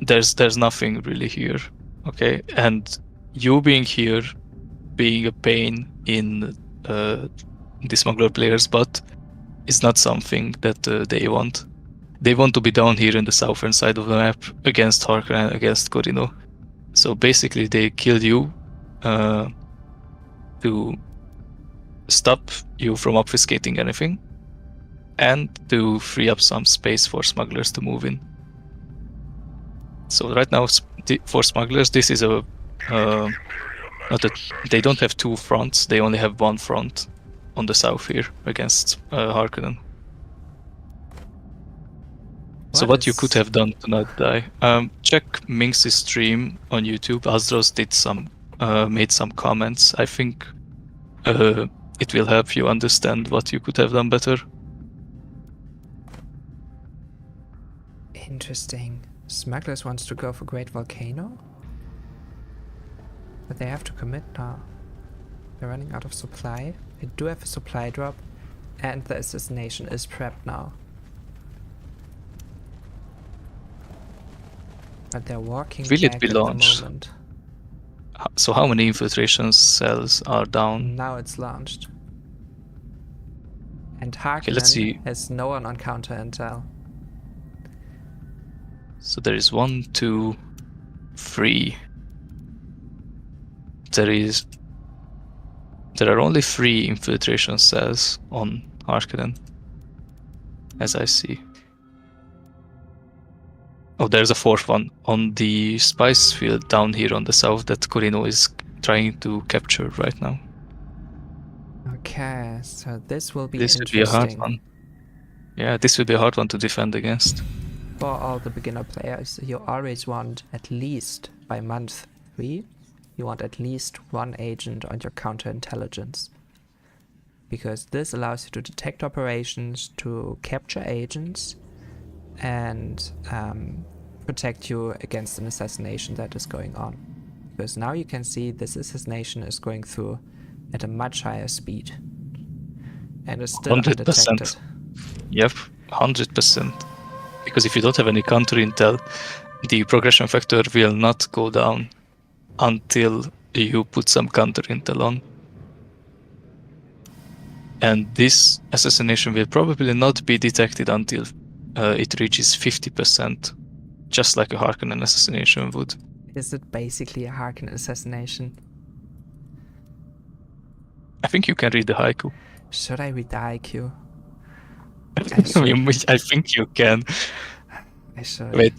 there's nothing really here, okay? And you being here, being a pain in the Smuggler players, but it's not something that they want. They want to be down here in the southern side of the map against Harkonnen, against Corino. So basically they killed you to stop you from obfuscating anything and to free up some space for smugglers to move in. So right now for smugglers this is they don't have two fronts, they only have one front on the south here against Harkonnen. So what you could have done to not die. Check Minx's stream on YouTube. Azdros did made some comments. I think it will help you understand what you could have done better. Interesting. Smugglers wants to go for Great Volcano? But they have to commit now. They're running out of supply. They do have a supply drop, and the assassination is prepped now. But they're walking Will back it be at launched? the moment. So how many infiltration cells are down? Now it's launched. And Harkonnen has no one on counter intel. So there is 1, 2, 3. There are only 3 infiltration cells on Harkonnen, as I see. Oh, there's a 4th one on the spice field down here on the south that Corino is trying to capture right now. Okay, so this will be interesting. Will be a hard one. Yeah, this will be a hard one to defend against. For all the beginner players, you always want at least by month 3, you want at least 1 agent on your counterintelligence. Because this allows you to detect operations, to capture agents, and protect you against an assassination that is going on. Because now you can see this assassination is going through at a much higher speed. And is still 100%. Undetected. Yep, 100%. Because if you don't have any counter intel, the progression factor will not go down until you put some counter intel on. And this assassination will probably not be detected until it reaches 50%, just like a Harkonnen assassination would. Is it basically a Harkonnen assassination? I think you can read the haiku. Should I read the haiku? I think you can. I should. Wait,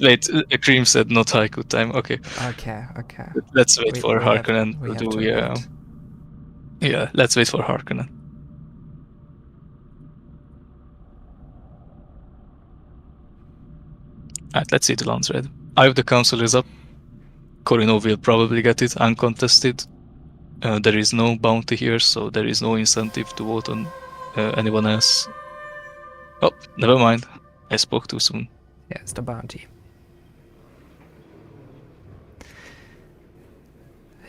Cream said not haiku time. Okay. Okay. Let's wait for Harkonnen to do, yeah, let's wait for Harkonnen. Alright, let's see the lands red. Eye of the Council is up. Corino will probably get it uncontested. there is no bounty here, so there is no incentive to vote on anyone else. Oh, never mind. I spoke too soon. Yes, the bounty.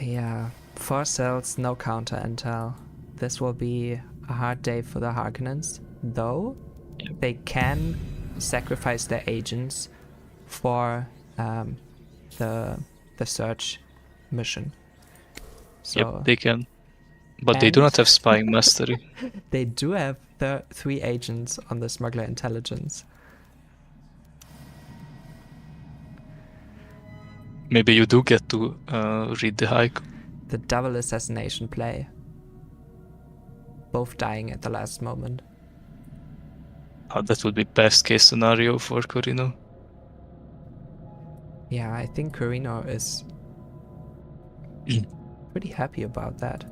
Yeah, 4 cells, no counter intel. This will be a hard day for the Harkonnens, though Yep. they can sacrifice their agents for the search mission. So Yep, they can. But they do And- not have spying mastery. they do have the 3 agents on the smuggler intelligence. Maybe you do get to read the hike. The double assassination play. Both dying at the last moment. That would be best case scenario for Corino. Yeah, I think Corino is pretty happy about that.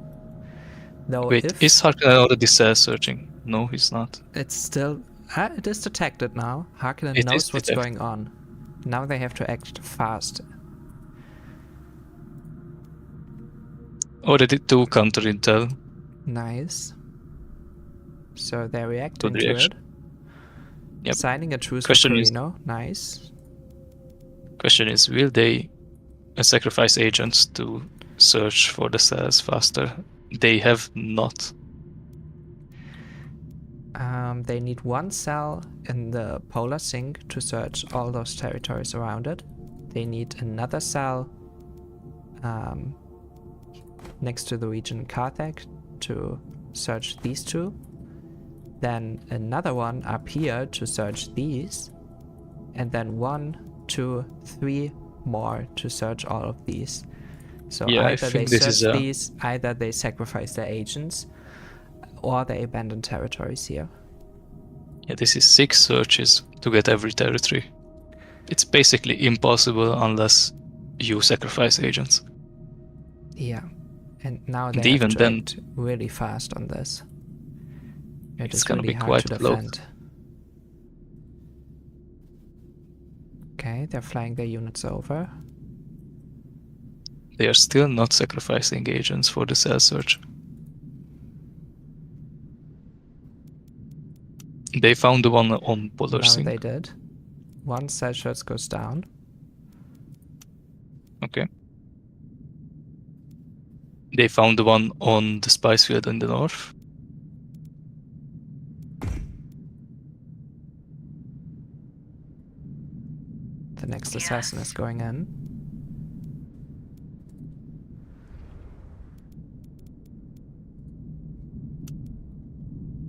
Though Wait, if is Harkonnen already cell searching? No, he's not. it's still... it is detected now. Harkonnen It knows is what's detected. going on. Now they have to act fast. Already 2 counter intel. Nice. So they're reacting Good to it. reaction. Yep. Signing a truce Question with is- Corino. Nice. Question is, will they sacrifice agents to search for the cells faster? They have not. They need 1 cell in the polar sink to search all those territories around it. They need another cell next to the region Karthag to search these 2. Then another one up here to search these. And then 1, 2, 3 more to search all of these. So Yeah, I either they think this is search a- these, either they sacrifice their agents, or they abandon territories here. Yeah, this is 6 searches to get every territory. It's basically impossible unless you sacrifice agents. Yeah, and now they And have even to then- act really fast on this. It It's is gonna really be hard quite to close. defend. Okay, they're flying their units over. They are still not sacrificing agents for the cell search. They found the one on Polar Now Sink. they did. 1 cell shirts goes down. Okay. They found the one on the spice field in the north. The next assassin is going in.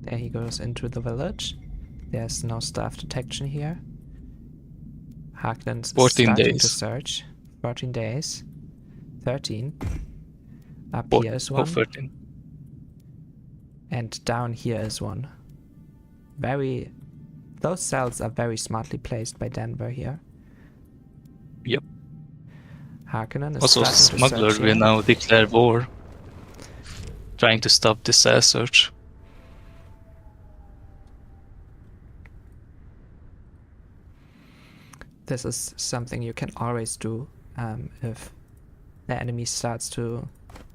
There he goes into the village. There's no staff detection here. Harkonnens is 14 starting to days. search. 14 days. 13. Up Four- here is oh, one. 13. And down here is one. Those cells are very smartly placed by Denver here. Yep. Harkonnen is Also, starting to Smuggler search will here. now declare war, trying to stop the cell search. This is something you can always do if the enemy starts to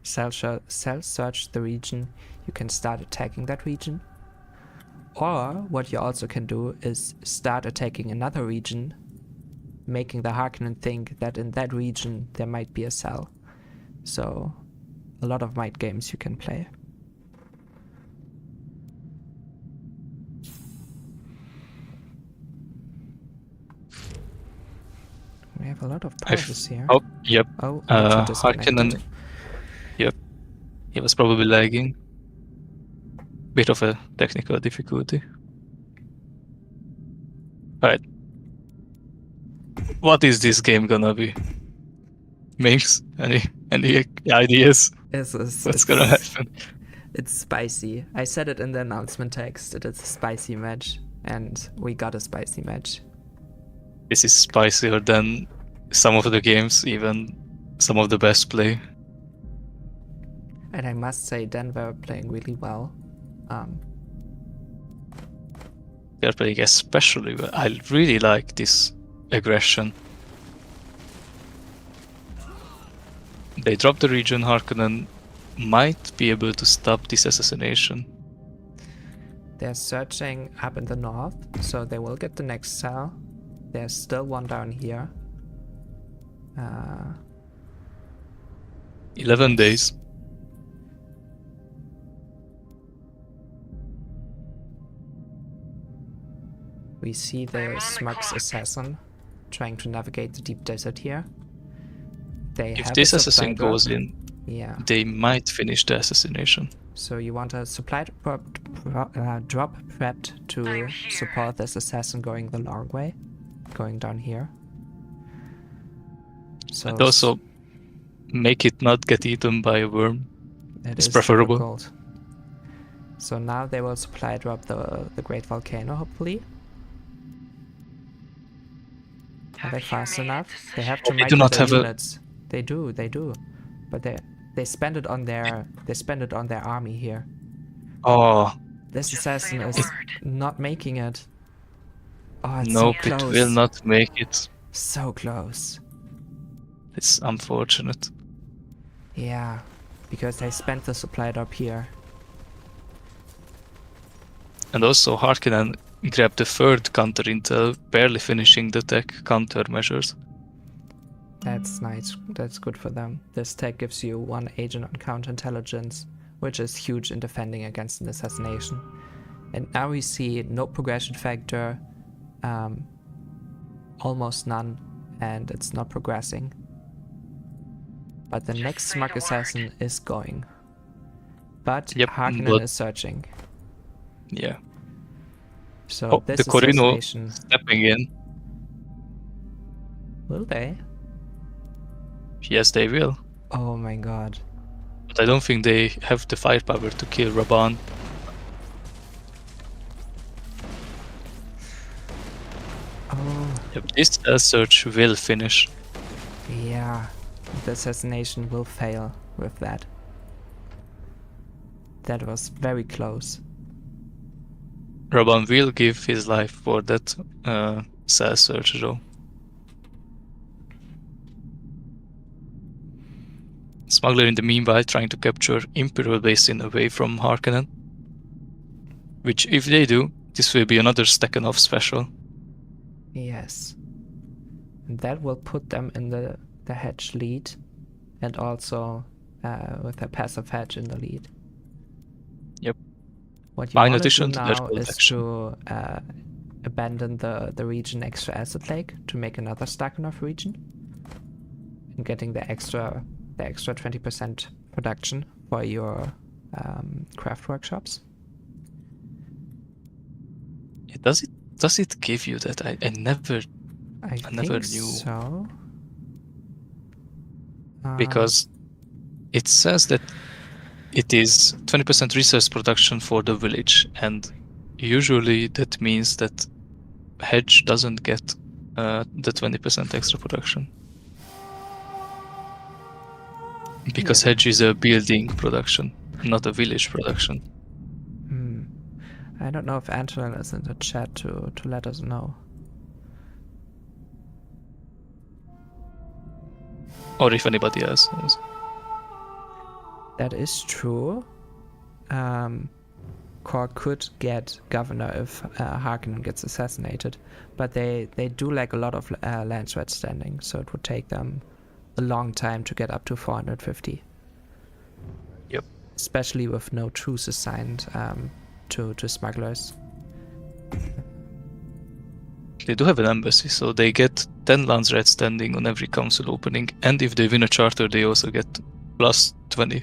cell search the region. You can start attacking that region. Or what you also can do is start attacking another region, making the Harkonnen think that in that region there might be a cell. So a lot of might games you can play. We have a lot of pauses here. Oh, yep. Oh, Richard disconnected. Harkonnen. Yep. He was probably lagging. Bit of a technical difficulty. Alright. What is this game gonna be? Minx? Any ideas? What's gonna happen? It's spicy. I said it in the announcement text. It is a spicy match, and we got a spicy match. This is spicier than some of the games, even some of the best play. And I must say, Denver playing really well. They're playing especially well. I really like this aggression. They drop the region, Harkonnen might be able to stop this assassination. They're searching up in the north, so they will get the next cell. There's still one down here. 11 days. We see the Smug's assassin trying to navigate the deep desert here. They If have this a supply assassin drop. goes in, Yeah. they might finish the assassination. So you want a supply drop prepped to support this assassin going the long way, going down here. So And also, make it not get eaten by a worm. it it's is preferable. difficult. So now they will supply drop the Great Volcano, hopefully. Are they fast enough? They have to They micro do not their have a- units. They do. But they spend it on their army here. Oh, This assassin is not making it. Oh, it's nope, so it close. will not make it. So close. It's unfortunate. Yeah, because they spent the supply drop here. And also, Harkonnen grabbed the third counter intel, barely finishing the tech countermeasures. That's nice. That's good for them. This tech gives you 1 agent on counterintelligence, which is huge in defending against an assassination. And now we see no progression factor, almost none, and it's not progressing. But the next Smug assassin is going. But Yep, Harkonnen but- is searching. Yeah. So Oh, this the Corino assassination, stepping in. will they? Yes, they will. Oh my god. But I don't think they have the firepower to kill Raban. Oh, Yep, this search will finish. yeah. The assassination will fail with that. That was very close. Raban will give his life for that cell search though. Smuggler in the meanwhile trying to capture Imperial Basin away from Harkonnen. Which, if they do, this will be another Stakhanov special. Yes. And that will put them in the hedge lead, and also with a passive hedge in the lead. Yep. What you Fine want to do addition to their now is protection. to abandon the region next to Acid Lake to make another Stakhanov region, and getting the extra 20% production for your craft workshops. Does it give you that? I never I never think knew. so. Because it says that it is 20% resource production for the village, and usually that means that Hedge doesn't get the 20% extra production. Because Yeah. Hedge is a building production, not a village production. I don't know if Antoine is in the chat to let us know. Or if anybody else knows. That is true. Kor could get governor if Harkonnen gets assassinated, but they do lack a lot of land threat standing, so it would take them a long time to get up to 450. Yep. Especially with no truce assigned to smugglers. They do have an embassy, so they get 10 lands red standing on every council opening, and if they win a charter, they also get plus 20.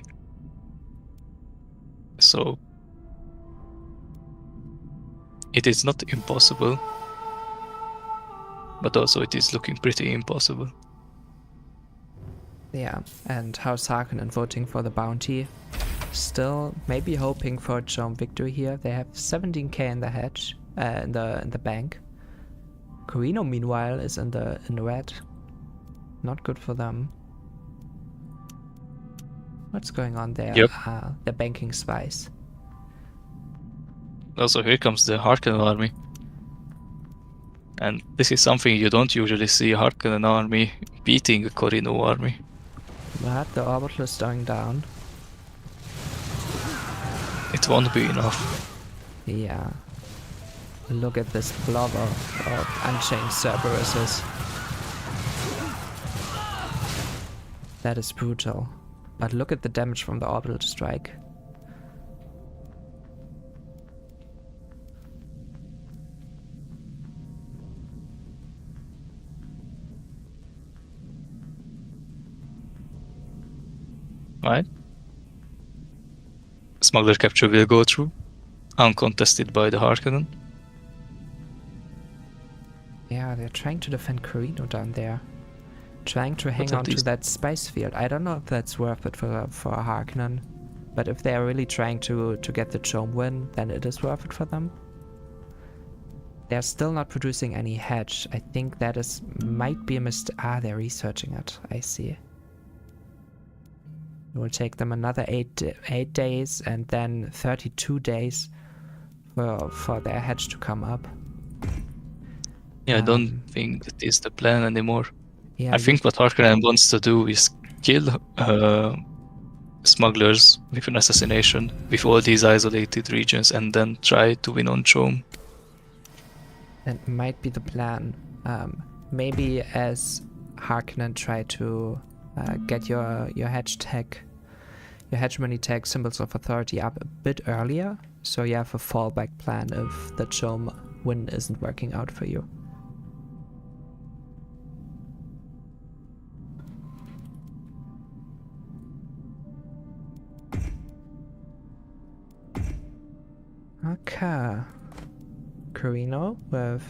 So it is not impossible, but also it is looking pretty impossible. Yeah, and House Harkonnen voting for the bounty. Still, maybe hoping for a Joan victory here. They have 17k in the hedge, in the bank. Corino, meanwhile, is in the red. Not good for them. What's going on there? Yep. The banking spies. Also, here comes the Harkonnen army. And this is something you don't usually see a Harkonnen army beating a Corino army. But the orbital is going down. it won't be enough. Yeah. Look at this blob of Unchained Cerberuses. That is brutal. But look at the damage from the orbital strike. Right? Smuggler capture will go through, uncontested by the Harkonnen. Yeah, they're trying to defend Carino down there. Trying to hang at on to least- that spice field. I don't know if that's worth it for a Harkonnen. But if they are really trying to get the Chome win, then it is worth it for them. They're still not producing any hedge. I think that is might be a mistake. Ah, they're researching it. I see. It will take them another 8 days and then 32 days for their hedge to come up. Yeah, I don't think that is the plan anymore. Yeah, I think what Harkonnen wants to do is kill smugglers with an assassination with all these isolated regions and then try to win on Chome. that might be the plan. Maybe as Harkonnen try to get your hegemony tag symbols of authority up a bit earlier, so you have a fallback plan if the Chome win isn't working out for you. Okay. Carino with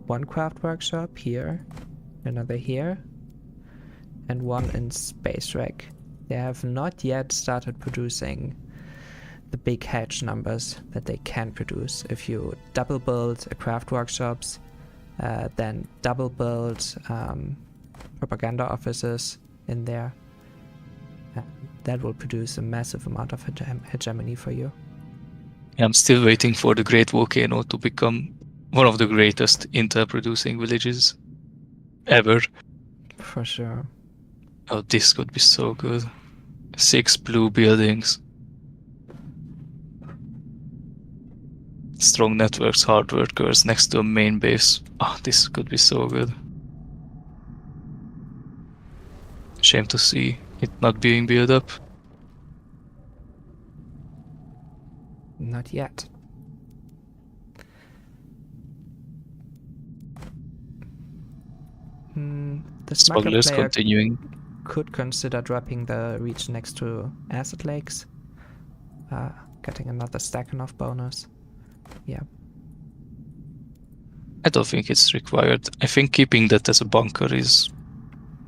one craft workshop here, another here, and one in Space Wreck. They have not yet started producing the big hedge numbers that they can produce. If you double build a craft workshops, then double build propaganda offices in there, that will produce a massive amount of hegemony for you. I'm still waiting for the Great Volcano to become one of the greatest intel-producing villages ever. For sure. Oh, this could be so good. 6 blue buildings. Strong networks, hard workers next to a main base. Oh, this could be so good. Shame to see it not being built up. Not yet. The smuggler Smugglers player continuing. could consider dropping the reach next to acid lakes. Getting another stacking off bonus. Yeah. I don't think it's required. I think keeping that as a bunker is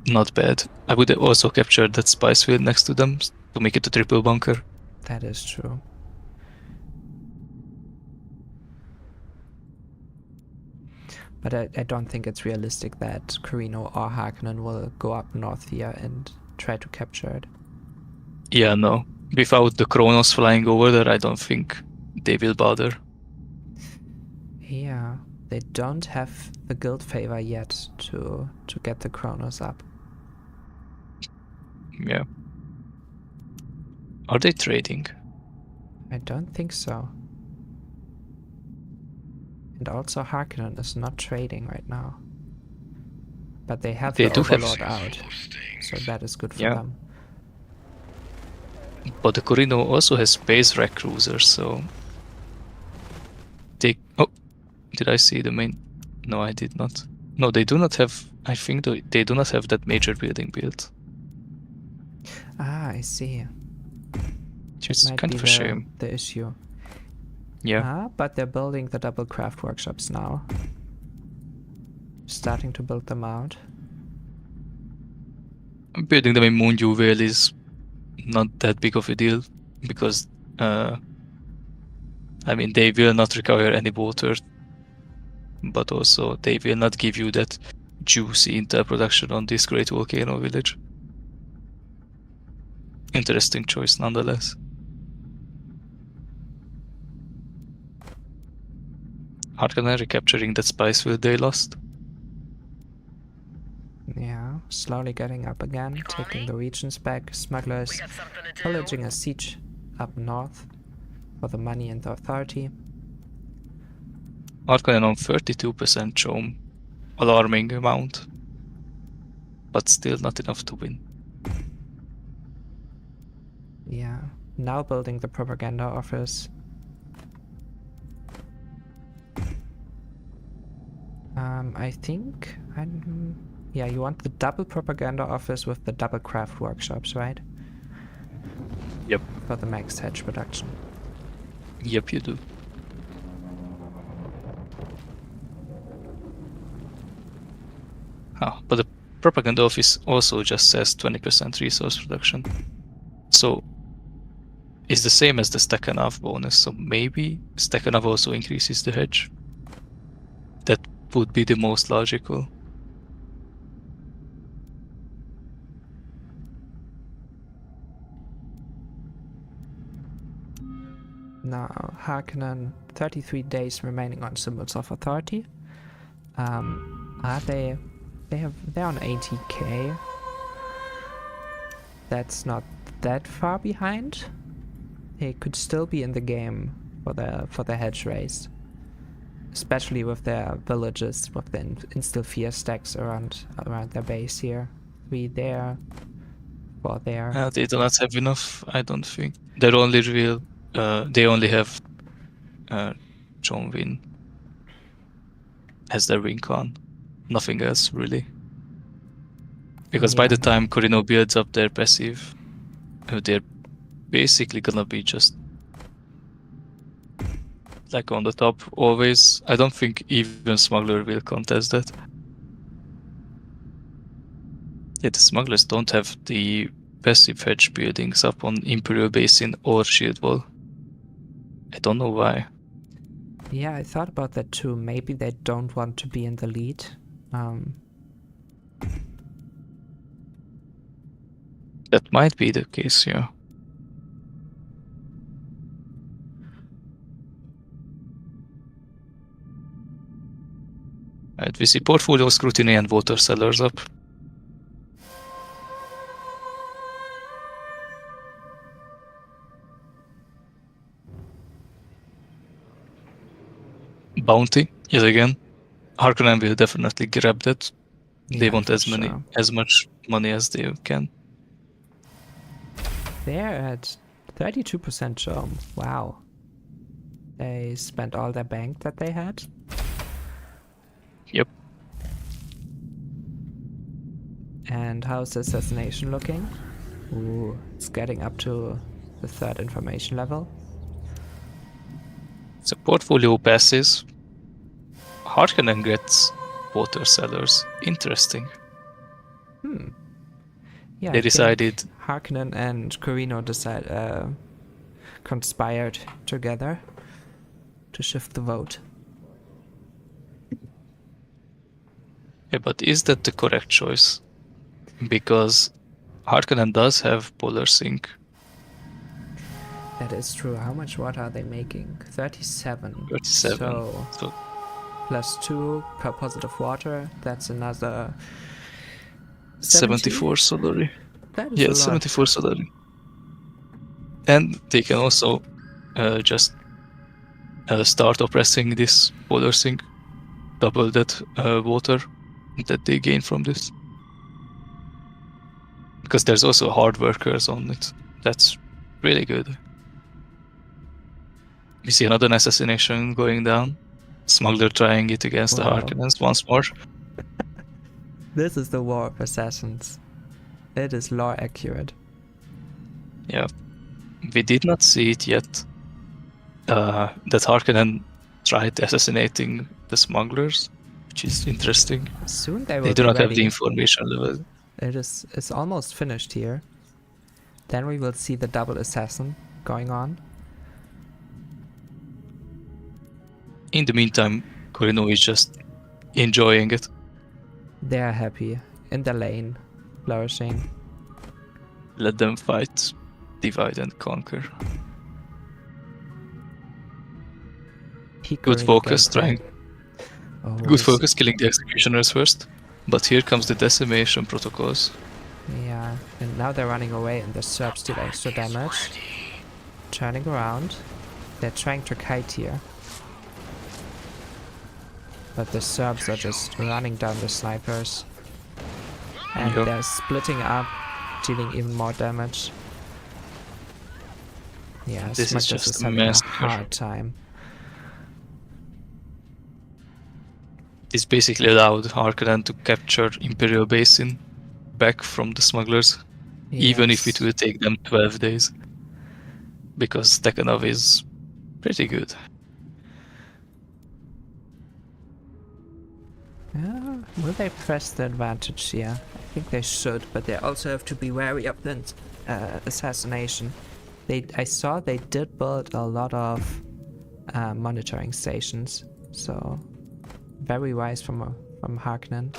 not bad. I would also capture that spice field next to them to make it a triple bunker. That is true. But I don't think it's realistic that Carino or Harkonnen will go up north here and try to capture it. Yeah, no. Without the Kronos flying over there, I don't think they will bother. Yeah, they don't have the guild favor yet to get the Kronos up. Yeah. Are they trading? I don't think so. And also Harkonnen is not trading right now. But they have They the do have- Overlord out, so that is good for Yeah. them. But the Corino also has space wreck cruisers, so they... Oh, did I see the main? No, I did not. No, they do not have... I think they do not have that major building built. Ah, I see. Which is Might kind be of a shame. the issue. Yeah. Ah, but they're building the double craft workshops now. Starting to build them out. Building them in Moonju Vale is not that big of a deal, because I mean, they will not require any water, but also they will not give you that juicy intel production on this great volcano village. Interesting choice nonetheless. Harkonnen recapturing that spice field they lost. Yeah, slowly getting up again, taking the regions back. Smugglers pillaging a siege up north. for the money and the authority. Harkonnen on 32% chom. Alarming amount. But still not enough to win. Yeah, now building the propaganda office. I think yeah, you want the double propaganda office with the double craft workshops, right? Yep. For the max hedge production. Yep, you do. But the propaganda office also just says 20% resource production. So it's the same as the stack and half bonus, so maybe stack and half also increases the hedge. That would be the most logical. Now, Harkonnen, 33 days remaining on Symbols of Authority. Are they... They're on 80k. That's not that far behind. They could still be in the game for the hedge race. Especially with their villages, with the instill fear stacks around their base here. 3 there, 4 there. They do not have enough, I don't think. Their only real... they only have John Wynn as their win con. Nothing else, really. Because by the time Corino builds up their passive, they're basically gonna be just like on the top always. I don't think even Smuggler will contest that. Yeah, the Smugglers don't have the passive hedge buildings up on Imperial Basin or Shield Wall. I don't know why. Yeah, I thought about that too. Maybe they don't want to be in the lead. That might be the case, yeah. Right, we see portfolio scrutiny and water sellers up. Bounty, yet again. Harkonnen will definitely grab that. They want as much money as they can. They're at 32% chom. Wow. They spent all their bank that they had. Yep. And how's the assassination looking? Ooh, it's getting up to the 3rd information level. So portfolio passes. Harkonnen gets water sellers. Interesting. Yeah, they decided Harkonnen and Corino conspired together to shift the vote. Yeah, but is that the correct choice? Because Harkonnen does have polar sink. That is true. How much water are they making? 37. 37. So plus 2 per positive water. That's another 74 solari. That is a lot. 74 solari. And they can also just start oppressing this polar sink. Double that water that they gain from this. Because there's also hard workers on it. That's really good. We see another assassination going down. Smuggler trying it against the Harkonnens once more. This is the War of Assassins. It is lore accurate. Yeah. We did not see it yet. That Harkonnen tried assassinating the smugglers, which is interesting. Soon they will They do be not ready. have the information level. It's almost finished here. Then we will see the double assassin going on. In the meantime, Corino is just enjoying it. They are happy. In the lane. Flourishing. Let them fight. Divide and conquer. Good focus, trying. Good focus, killing the executioners first. But here comes the decimation protocols. Yeah, and now they're running away and the Serbs deal extra damage. Turning around. They're trying to kite here. But the Serbs are just running down the snipers. And Yep. they're splitting up, dealing even more damage. Yeah, This is Smugglers just is a having a massacre. hard time. This basically allowed Harkonnen to capture Imperial Basin back from the smugglers, even if it Yes. will take them 12 days. Because Stakhanov is pretty good. Yeah, will they press the advantage here? I think they should, but they also have to be wary of the assassination. I saw they did build a lot of monitoring stations, so very wise from Harkonnen.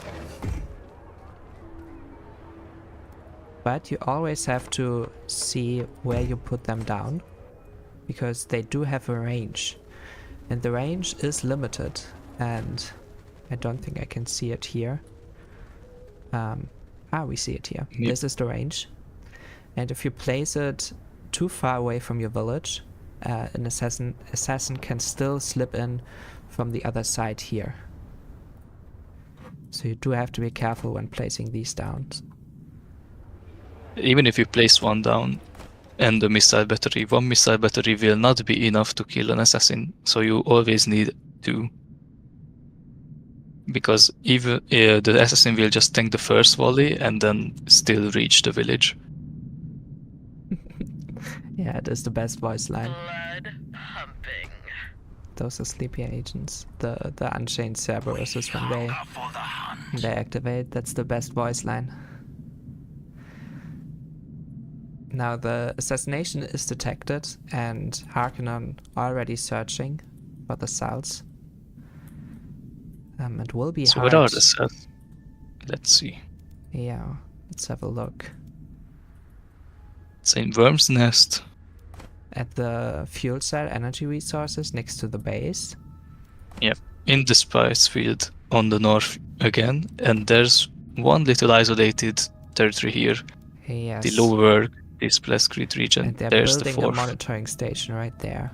But you always have to see where you put them down, because they do have a range, and the range is limited, and I don't think I can see it here. We see it here. Yep. This is the range, and if you place it too far away from your village, an assassin can still slip in from the other side here. So you do have to be careful when placing these down. Even if you place one down and a missile battery, one missile battery will not be enough to kill an assassin, so you always need two. Because even the assassin will just tank the first volley and then still reach the village. Yeah, it is the best voice line. Blood pumping. Those are sleepy agents. The Unchained Cerberus when they activate. That's the best voice line. Now the assassination is detected, and Harkonnen already searching for the cells. It will be So hard. where are the cells? Let's see. Yeah, let's have a look. It's in Worm's Nest. At the fuel cell energy resources next to the base. Yep, in the spice field on the north again, and there's one little isolated territory here. Yes. The lower this Bleskrid region. And they're There's the building a fourth. monitoring station right there.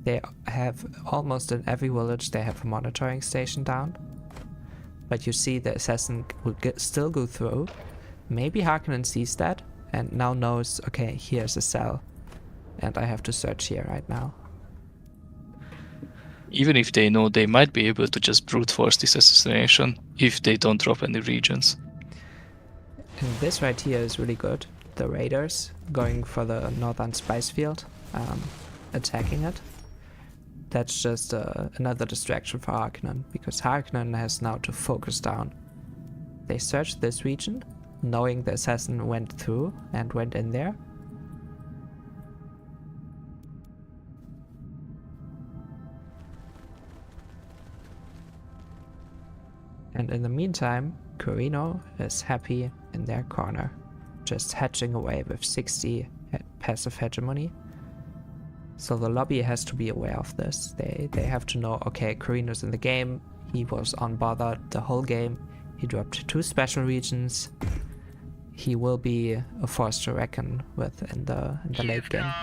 They have almost in every village they have a monitoring station down. But you see the assassin will still go through. Maybe Harkonnen sees that and now knows, okay, here's a cell. And I have to search here right now. Even if they know, they might be able to just brute force this assassination if they don't drop any regions. And this right here is really good. The raiders going for the northern spice field, attacking it. That's just another distraction for Harkonnen, because Harkonnen has now to focus down. They searched this region, knowing the assassin went through and went in there. And in the meantime, Corino is happy in their corner, just hatching away with 60 passive hegemony. So the lobby has to be aware of this. They have to know, okay, Corino's in the game. He was unbothered the whole game. He dropped 2 special regions. He will be a force to reckon with in the late game.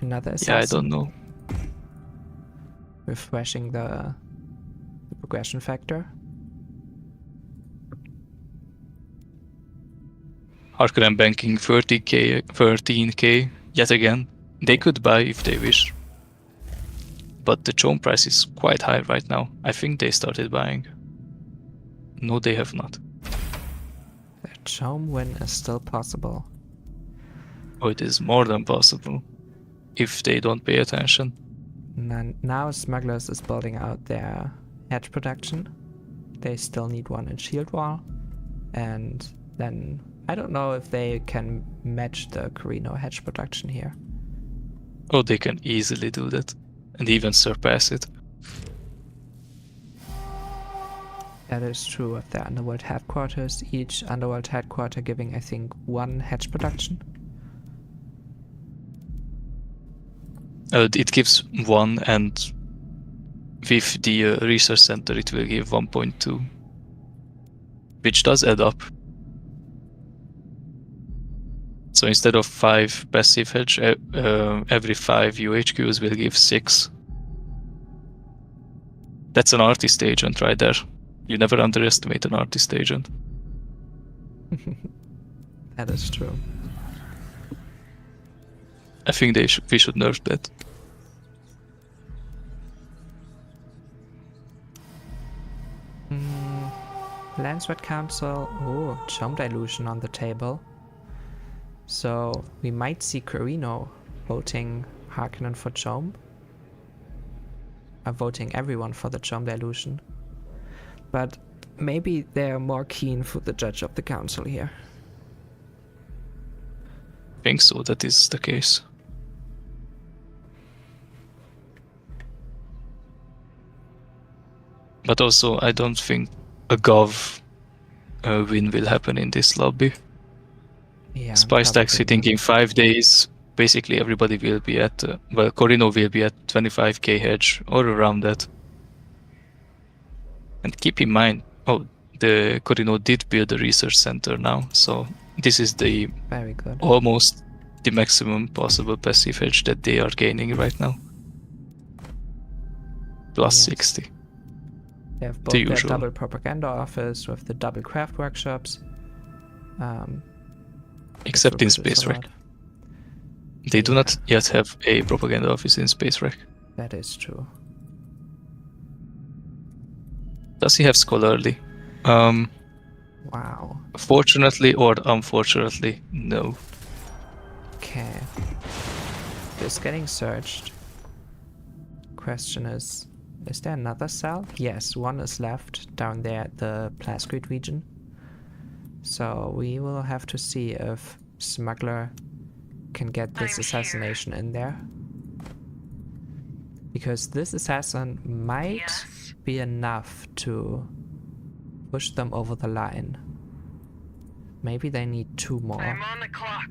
Another assassin. Yeah, I don't know. Refreshing the progression factor. Harkonnen banking 13k yet again. They could buy if they wish. But the Chome price is quite high right now. I think they started buying. No, they have not. The Chome win is still possible. Oh, it is more than possible. If they don't pay attention. Now Smugglers is building out their hedge production. They still need one in Shield Wall. And then I don't know if they can match the Corino hedge production here. Oh, they can easily do that. And even surpass it. That is true of their underworld headquarters. Each underworld headquarter giving, I think, 1 hedge production. It gives 1, and with the research center it will give 1.2, which does add up. So instead of 5 passive hedge, every 5 UHQs will give 6. That's an artist agent right there. You never underestimate an artist agent. That is true. I think we should nerf that. Landsword Council. Oh, Chom Dilution on the table. So we might see Carino voting Harkonnen for Chom. Voting everyone for the Chom Dilution. But maybe they're more keen for the Judge of the Council here. I think so, that is the case. But also, I don't think a Gov win will happen in this lobby. Yeah, Spice tax probably hitting not. in 5 days. Basically, everybody will be at, well, Corino will be at 25k hedge or around that. And keep in mind, the Corino did build a research center now, so this is the Very good. almost the maximum possible passive hedge that they are gaining right now. Plus Yes. 60. They have both The their usual. double propaganda office with the double craft workshops. Except in which is Space a Wreck. lot. They do Yeah. not yet have a propaganda office in Space Wreck. That is true. Does he have scholarly? Wow. Fortunately or unfortunately, no. Okay. Just getting searched. Question is there another cell? Yes, one is left down there at the Plascrete region. So we will have to see if Smuggler can get this I'm assassination in there. Because this assassin might Yes. be enough to push them over the line. Maybe they need 2 more. I'm on the clock.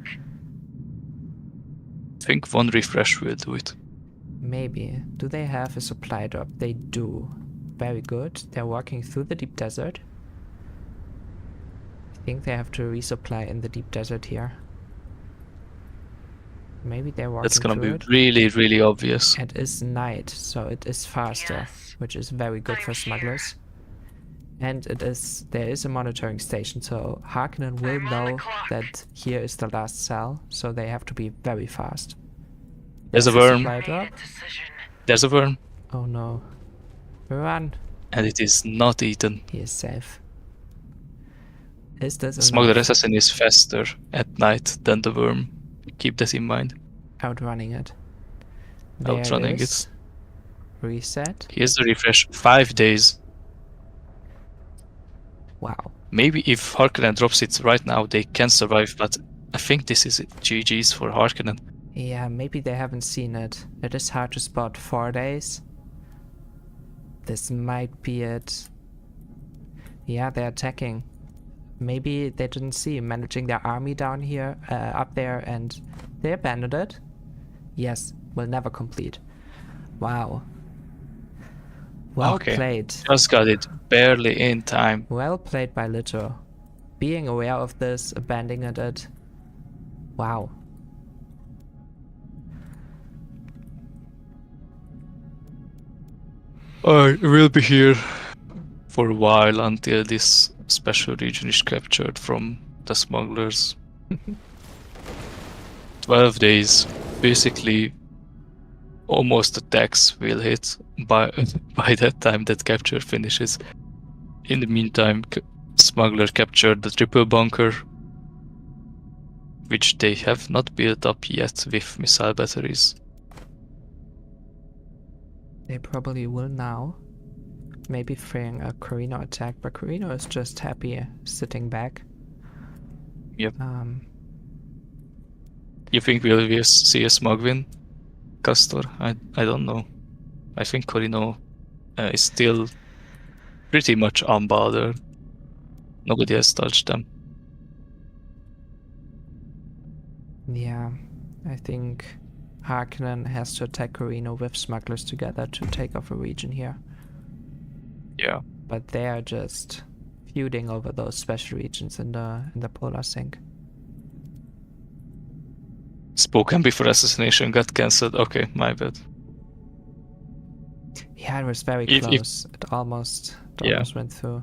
I think 1 refresh will do it. Maybe. Do they have a supply drop? They do. Very good. They're walking through the deep desert. I think they have to resupply in the deep desert here. Maybe they're walking That's gonna through be it. really, really obvious. It is night, so it is faster, Yes. which is very good I'm for here. smugglers. And there is a monitoring station, so Harkonnen will I'm on the know clock. that here is the last cell, so they have to be very fast. There's a There's worm. supply Made drop. a decision. There's a worm. Oh no. Run! And it is not eaten. He is safe. Is this Smuggler enough? Assassin is faster at night than the worm. Keep that in mind. Outrunning it. Outrunning it. it. Is. Reset. Here's the refresh. 5 days. Wow. Maybe if Harkonnen drops it right now, they can survive, but I think this is it. GG's for Harkonnen. Yeah, maybe they haven't seen it. It is hard to spot 4 days. This might be it. Yeah, they're attacking. Maybe they didn't see managing their army down here, up there, and they abandoned it. Yes, will never complete. Wow. Well Okay. played. Just got it barely in time. Well played by Lito. Being aware of this, abandoning it. Wow. I will be here for a while until this special region is captured from the smugglers. 12 days. Basically, almost the tax will hit by that time that capture finishes. In the meantime, smuggler captured the triple bunker, which they have not built up yet with missile batteries. They probably will now. Maybe fearing a Carino attack, but Carino is just happy sitting back. Yep. You think we'll see a smug win, Castor? I don't know. I think Corino is still pretty much unbothered. Nobody has touched them. Yeah, I think Harkonnen has to attack Carino with smugglers together to take off a region here. Yeah. But they are just feuding over those special regions in the polar sink. spoken before assassination got cancelled. Okay, my bad. Yeah, it was very If- close. It almost went through.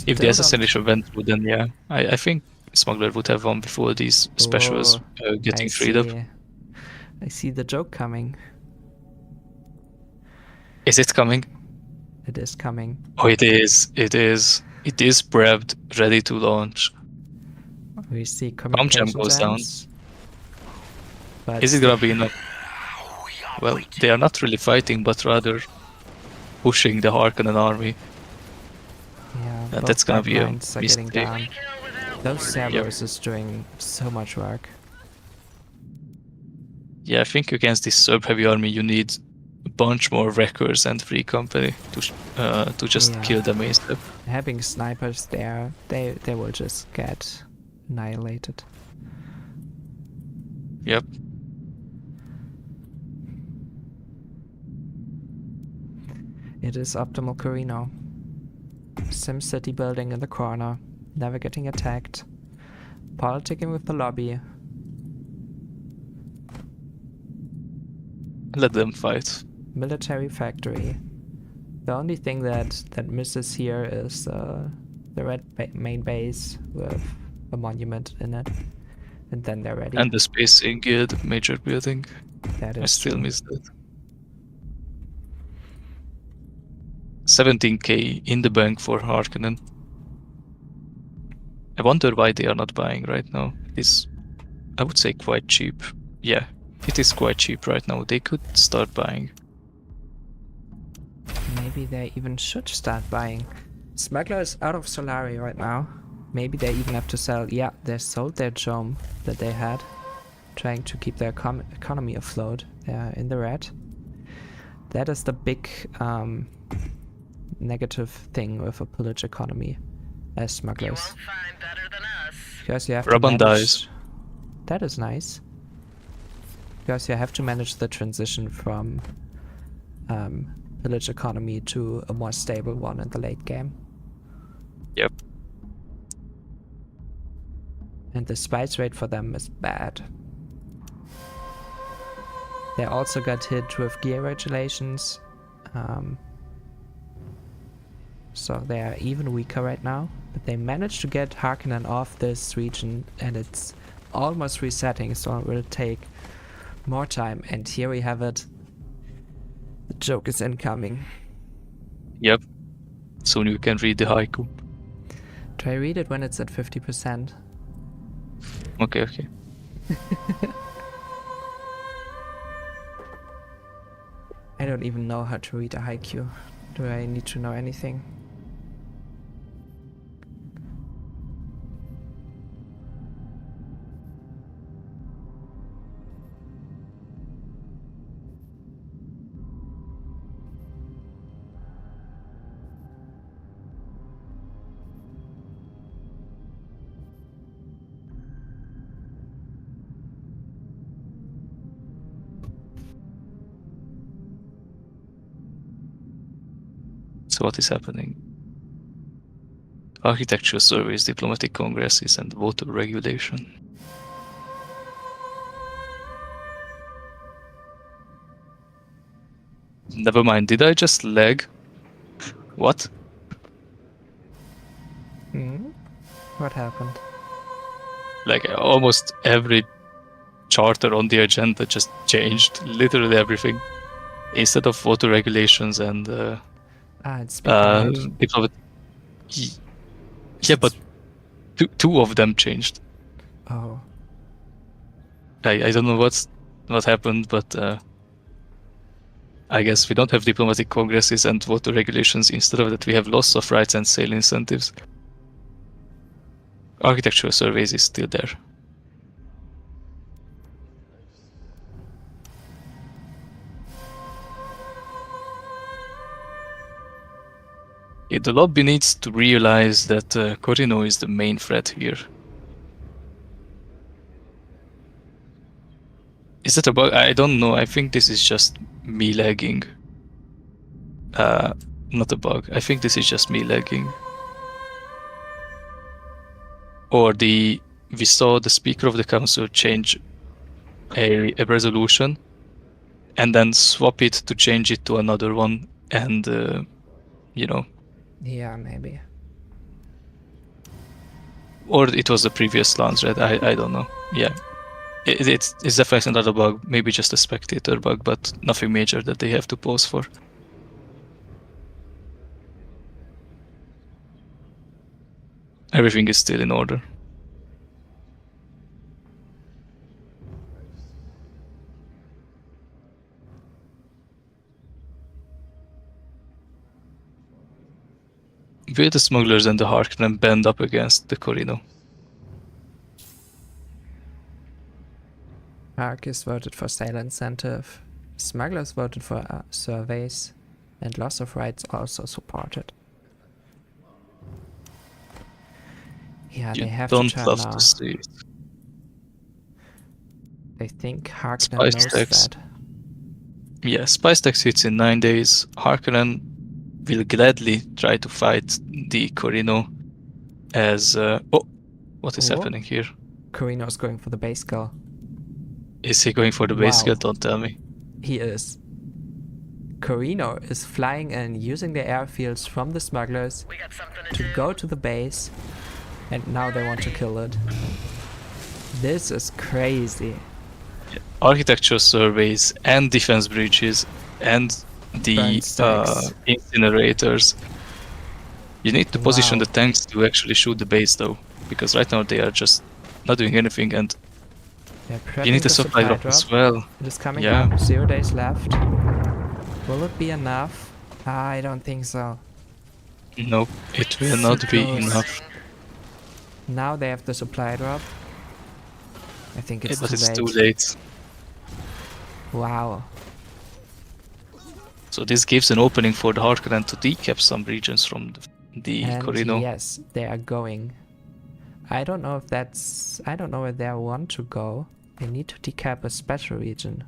If the assassination went through, then yeah, I think Smuggler would have won before these specials getting freed up. I see the joke coming. Is it coming? It is coming. Oh, it is. It is. It is prepped, ready to launch. We see Jam communication goes down. jams. But Is it gonna be enough? Well, they are not really fighting, but rather pushing the Harkonnen army. yeah, And both that's gonna be a pipelines are getting mistake. down. Those servers is doing so much work. Yeah, I think against this Serb-heavy army, you need a bunch more wreckers and free company to just Yeah. kill them ASAP. Having snipers there, they will just get annihilated. Yep. It is optimal Carino. SimCity building in the corner, never getting attacked. Politicking with the lobby. Let them fight. Military factory. The only thing that misses here is the red main base with a monument in it. And then they're ready. And the spacing gear, the major building. That I is still true. miss that. 17k in the bank for Harkonnen. I wonder why they are not buying right now. It is, I would say, quite cheap. Yeah, it is quite cheap right now. They could start buying. Maybe they even should start buying. Smuggler is out of Solari right now. Maybe they even have to sell. Yeah, they sold their Jom that they had, trying to keep their economy afloat. They're in the red. That is the big negative thing with a pillage economy as You smugglers. won't find better than us. Because you have Raban to manage. dies. That is nice. Because you have to manage the transition from pillage economy to a more stable one in the late game. Yep. And the spice rate for them is bad. They also got hit with gear regulations. So they are even weaker right now. But they managed to get Harkonnen off this region and it's almost resetting, so it will take more time. And here we have it. The joke is incoming. Yep. Soon you can read the haiku. Try read it when it's at 50%. Okay, okay. I don't even know how to read a haiku. Do I need to know anything? So what is happening? Architecture surveys, diplomatic congresses, and voter regulation. Never mind, did I just lag? What? What happened? Like almost every charter on the agenda just changed. Literally everything. Instead of voter regulations and It's because diplomatic. Yeah, but two of them changed. oh, I don't know what happened, but I guess we don't have diplomatic congresses and voter regulations. Instead of that, we have loss of rights and sale incentives. Architectural surveys is still there. Yeah, the lobby needs to realize that Corino is the main threat here. Is that a bug? I don't know. I think this is just me lagging. Not a bug. I think this is just me lagging. Or we saw the Speaker of the Council change a resolution and then swap it to change it to another one, and you know, Yeah, maybe. or it was the previous launch, right? I don't know. Yeah, it's definitely not a bug. Maybe just a spectator bug, but nothing major that they have to pause for. Everything is still in order. Will the smugglers and the Harkonnen band up against the Corino? Arcus voted for sale incentive. Smugglers voted for surveys. And loss of rights also supported. Yeah, You they have to don't turn love now. to see it. I think Harkonnen Spice knows tax. that. Yeah, Spice tax hits in 9 days. Harkonnen will gladly try to fight the Corino as... oh, what is Oh. happening here? Corino's going for the base kill. Is he going for the base Wow. kill? Don't tell me. He is. Corino is flying and using the airfields from the smugglers We got something to to do. go to the base, and now they want to kill it. This is crazy. Architecture surveys and defense breaches and the Burn stacks. incinerators. You need to position Wow. the tanks to actually shoot the base though, because right now they are just not doing anything, and They're you need prepping a the supply drop as well. It is coming Yeah. up. 0 days left. Will it be enough? I don't think so. Nope, it will So not be close. enough. Now they have the supply drop. I think it's But too it's late. too late. Wow. So this gives an opening for the Harkonnen to decap some regions from the And Corino. yes, they are going. I don't know if that's... I don't know where they want to go. They need to decap a special region.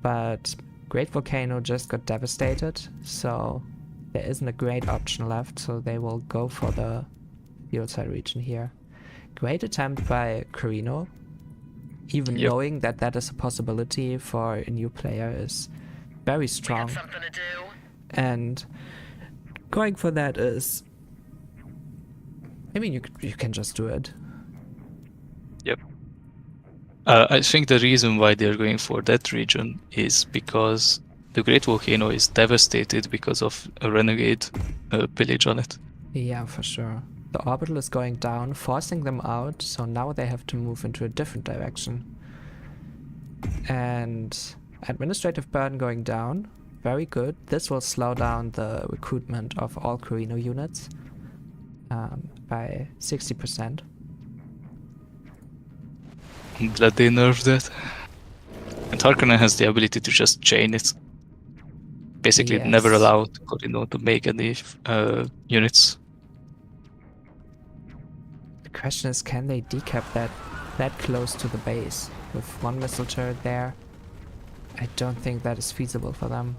But Great Volcano just got devastated, so there isn't a great option left, so they will go for the field side region here. Great attempt by Corino. Even Yep. knowing that that is a possibility for a new player is very We strong. got something to do. And going for that is... I mean, you can just do it. Yep. I think the reason why they're going for that region is because the Great Volcano is devastated because of a renegade pillage on it. Yeah, for sure. The orbital is going down, forcing them out, so now they have to move into a different direction. And administrative burden going down, very good. This will slow down the recruitment of all Corino units by 60%. I'm glad they nerfed that. And Harkonnen has the ability to just chain it. Basically, never Yes. allow Corino to make any units. The question is, can they decap that close to the base with one missile turret there? I don't think that is feasible for them.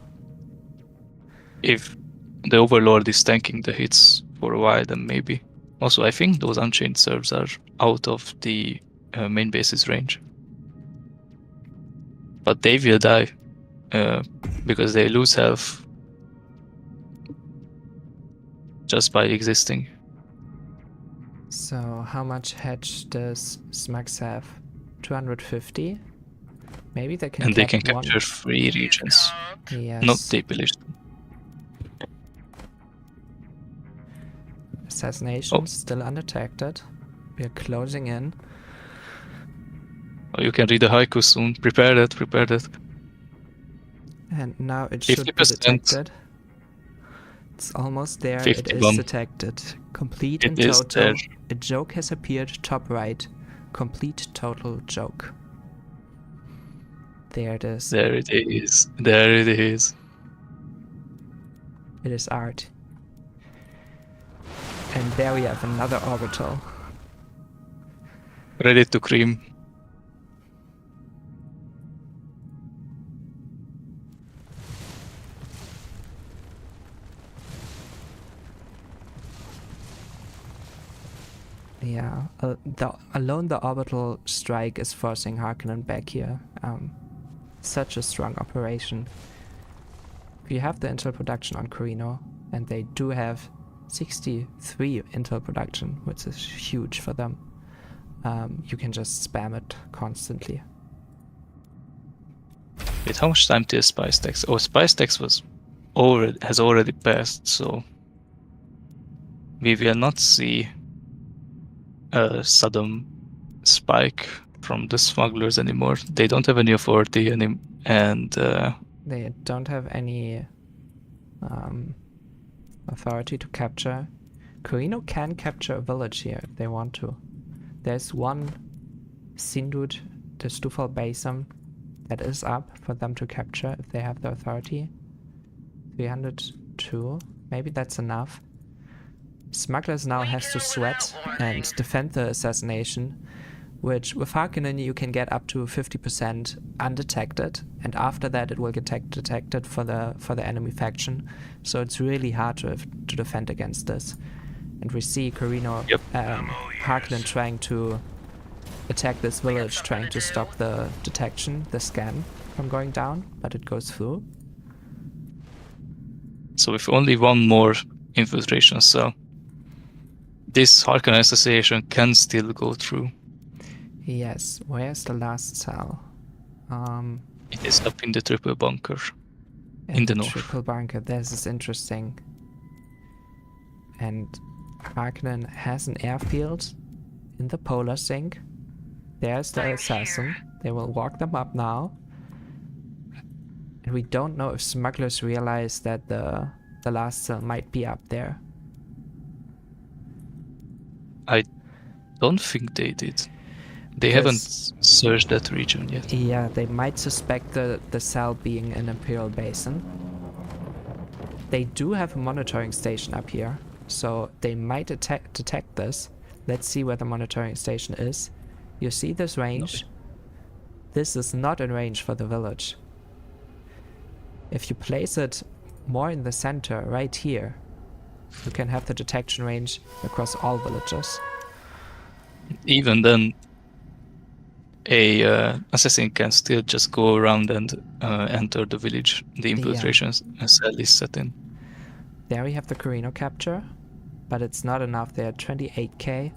If the Overlord is tanking the hits for a while, then maybe. Also, I think those Unchained serves are out of the main base's range. But they will die because they lose health just by existing. So how much hedge does Smugs have? 250? Maybe they can And they can cap one. capture 3 regions. Yes. Not they pillaged them. Assassination Oh. still undetected. We're closing in. Oh, you can read the haiku soon. Prepare that. And now it should be 50%. detected. It's almost there. It 51. is detected. Complete It in is total. there. A joke has appeared top right. Complete total joke. There it is. There it is. There it is. It is art. And there we have another orbital. Ready to cream. Yeah, alone the orbital strike is forcing Harkonnen back here. Such a strong operation. We have the intel production on Carino, and they do have 63 intel production, which is huge for them. You can just spam it constantly. Wait, how much time till Spice Tax? Oh, Spice Tax has already passed, so we will not see a sudden spike from the smugglers anymore. They don't have any authority and They don't have any authority to capture. Carino can capture a village here if they want to. There's one Sindud, the Stufal Basin, that is up for them to capture if they have the authority. 302, maybe that's enough. Smugglers now has to sweat and defend the assassination, which with Harkonnen you can get up to 50% undetected, and after that it will get detected for the enemy faction. So it's really hard to defend against this. And we see Carino, Harkonnen trying to attack this village, trying to stop the detection, the scan from going down, but it goes through. So with only one more infiltration cell, this Harkonnen assassination can still go through. Yes, where's the last cell? It is up in the triple bunker in the north. Triple bunker, this is interesting. And Harkonnen has an airfield in the polar sink. There's the assassin. They will walk them up now. And we don't know if smugglers realize that the last cell might be up there. I don't think they did. They haven't searched that region yet. Yeah, they might suspect the cell being an Imperial basin. They do have a monitoring station up here, so they might detect this. Let's see where the monitoring station is. You see this range? Okay. This is not in range for the village. If you place it more in the center, right here, you can have the detection range across all villages. Even then, a assassin can still just go around and enter the village. The infiltration cell is set in. There we have the Carino capture, but it's not enough. They're 28k.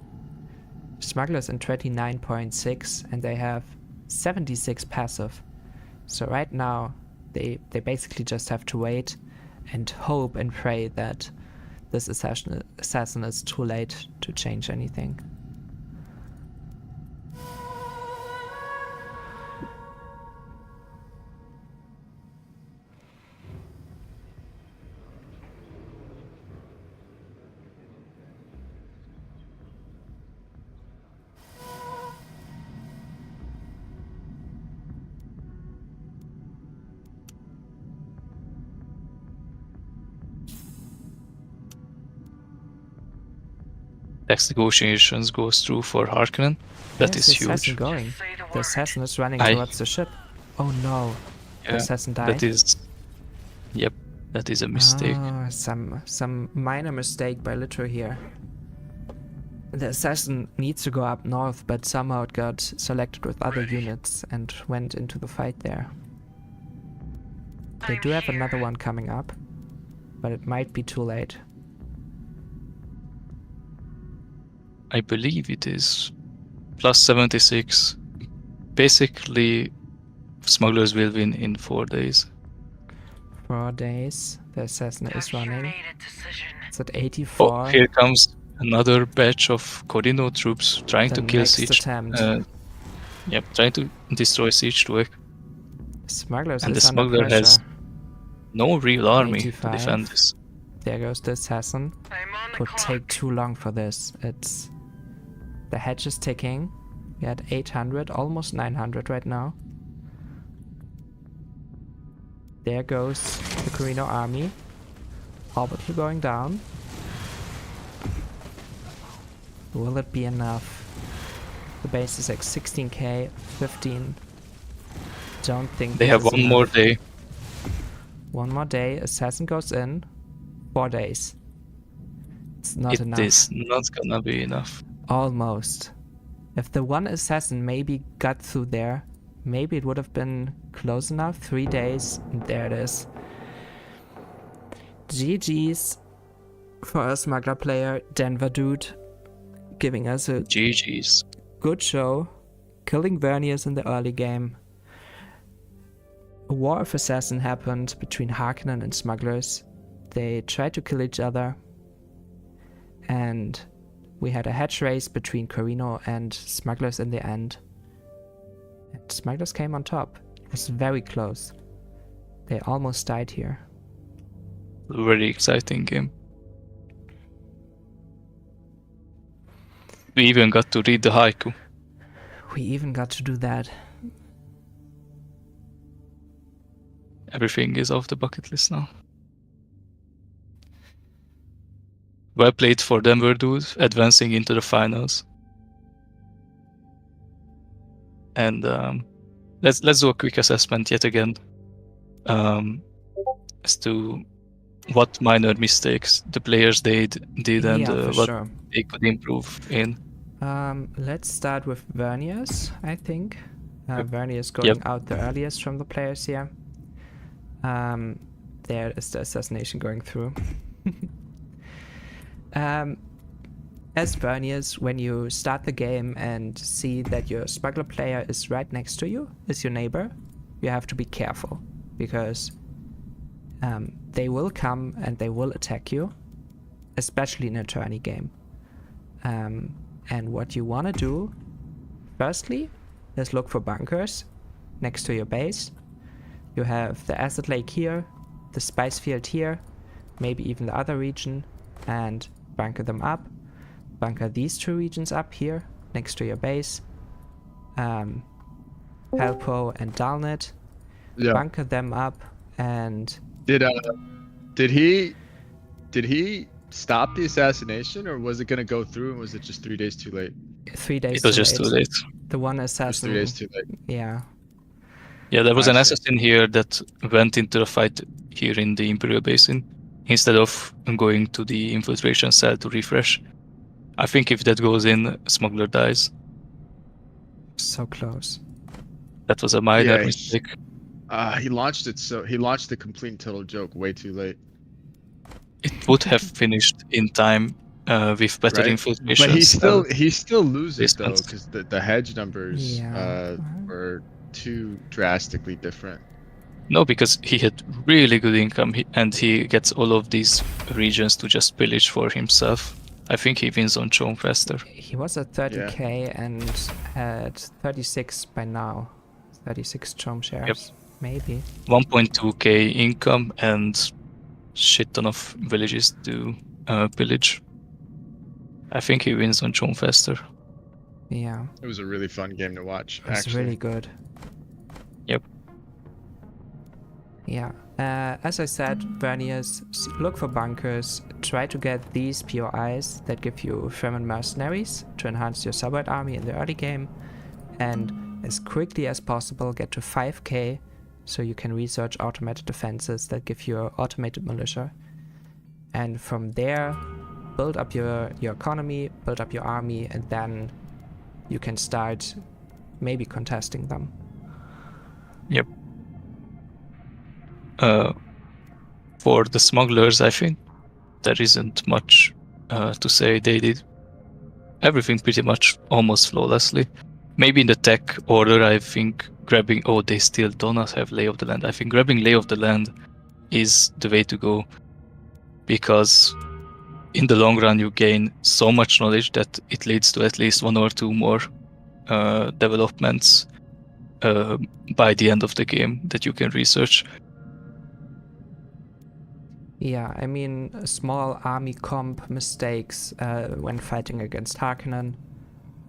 Smugglers in 29.6, and they have 76 passive. So right now, they basically just have to wait and hope and pray that this assassin is too late to change anything. Tax negotiations goes through for Harkonnen. That Where's is the assassin huge. going? The assassin is running towards the ship. Oh no. The assassin died. That is... Yep, that is a mistake. Oh, some minor mistake by Litro here. The assassin needs to go up north, but somehow it got selected with other units and went into the fight there. They do have another one coming up, but it might be too late. I believe it is plus 76. Basically, smugglers will win in 4 days. 4 days. The assassin is running. It's at 84. Oh, here comes another batch of Carino troops trying to kill Siege. Yep, trying to destroy Siege to Smugglers and is the under smuggler pressure. has no real army 85. to defend this. There goes the assassin. Would take too long for this. The hedge is ticking. We're at 800, almost 900 right now. There goes the Carino army. Orbital going down. Will it be enough? The base is like 16k, 15. Don't think they have one more day. One more day. Assassin goes in. 4 days. It's not enough. It is not gonna be enough. Almost. If the one assassin maybe got through there, maybe it would have been close enough. 3 days, and there it is. GG's for a smuggler player, Denver dude, giving us a GG's. good show, killing Verniers in the early game. A war of assassin happened between Harkonnen and smugglers. They tried to kill each other, and we had a hedge race between Carino and smugglers in the end. And smugglers came on top. It was very close. They almost died here. Very exciting game. We even got to read the haiku. We even got to do that. Everything is off the bucket list now. Well played for Denver dude, advancing into the finals. And let's do a quick assessment yet again as to what minor mistakes the players did and what sure. they could improve in. Let's start with Verniers, I think. Verniers going Yep. out the earliest from the players here. There is the assassination going through. As Verniers, when you start the game and see that your smuggler player is right next to you, is your neighbor, you have to be careful, because they will come and they will attack you, especially in a tourney game. And what you want to do, firstly, is look for bunkers next to your base. You have the acid lake here, the spice field here, maybe even the other region, and bunker them up. Bunker these 2 regions up here next to your base. Helpo and Dalnet. Yeah. Bunker them up, and Did he stop the assassination, or was it gonna go through, and was it just 3 days too late? 3 days It was too just too late. late. The one It was assassin. 3 days too late. Yeah. Yeah, there was I an see. assassin here that went into the fight here in the Imperial Basin instead of going to the infiltration cell to refresh. I think if that goes in, Smuggler dies. So close. That was a minor Yeah, mistake. He launched the complete and total joke way too late. It would have finished in time with better Right. infiltration. But he still loses though, Distance. because the hedge numbers Yeah. were too drastically different. No, because he had really good income and he gets all of these regions to just pillage for himself. I think he wins on Chom faster. He was at 30k and had 36 by now. 36 Chom shares. Maybe. 1.2k income and shit ton of villages to pillage. I think he wins on Chom faster. Yeah. It was a really fun game to watch. It was Actually, really good. Yep. Yeah. As I said, Verniers, look for bunkers. Try to get these POIs that give you Fremen mercenaries to enhance your subword army in the early game. And as quickly as possible get to 5k so you can research automated defenses that give you automated militia. And from there, build up your economy, build up your army, and then you can start maybe contesting them. Yep. For the smugglers, I think there isn't much to say. They did everything pretty much almost flawlessly. Maybe in the tech order, I think grabbing... Oh, they still do not have Lay of the Land. I think grabbing Lay of the Land is the way to go, because in the long run you gain so much knowledge that it leads to at least 1 or 2 more developments by the end of the game that you can research. Yeah, I mean, small army comp mistakes when fighting against Harkonnen.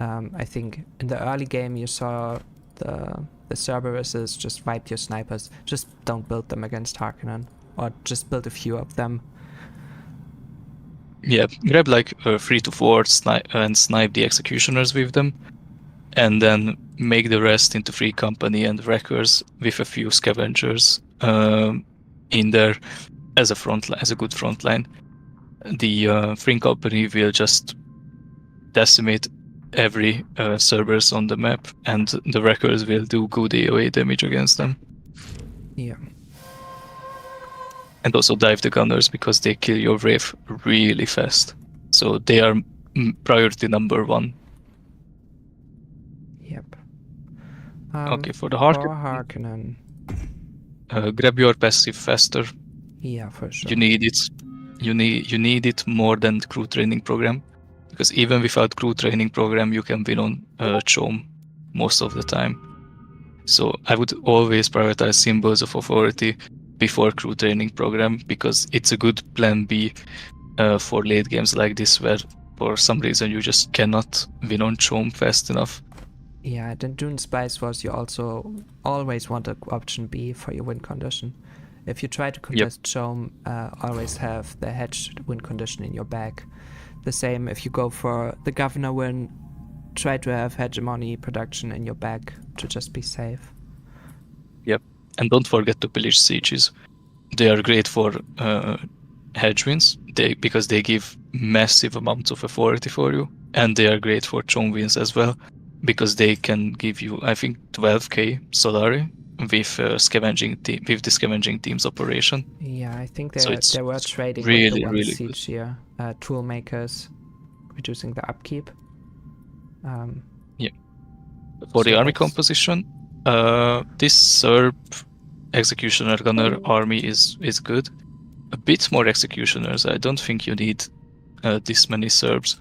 I think in the early game you saw the Cerberuses just wipe your snipers. Just don't build them against Harkonnen, or just build a few of them. Yeah, grab like 3 to 4 and snipe the executioners with them, and then make the rest into free company and wreckers with a few scavengers in there as a good front line. The free company will just decimate every Cerberus on the map, and the Wreckers will do good AoE damage against them. Yeah. And also dive the Gunners because they kill your Wraith really fast. So they are priority number 1. Yep. Okay, for the For Harkonnen, Harkonnen. grab your passive faster. Yeah, for sure. You need it. You need it more than the crew training program, because even without crew training program, you can win on Chom most of the time. So I would always prioritize Symbols of Authority before crew training program, because it's a good plan B for late games like this, where for some reason you just cannot win on Chom fast enough. Yeah, then Dune Spice Wars, you also always want an option B for your win condition. If you try to contest Chom, always have the hedged win condition in your bag. The same if you go for the governor win, try to have hegemony production in your bag to just be safe. Yep, and don't forget to pillage sieges. They are great for hedge wins, because they give massive amounts of authority for you, and they are great for Chom wins as well, because they can give you, I think, 12k Solari with scavenging with the scavenging team's operation. Yeah, I think So they were trading really, with the one really siege here. Tool makers, reducing the upkeep. For So the army that's- composition, this Serb executioner gunner army is good. A bit more executioners. I don't think you need this many Serbs.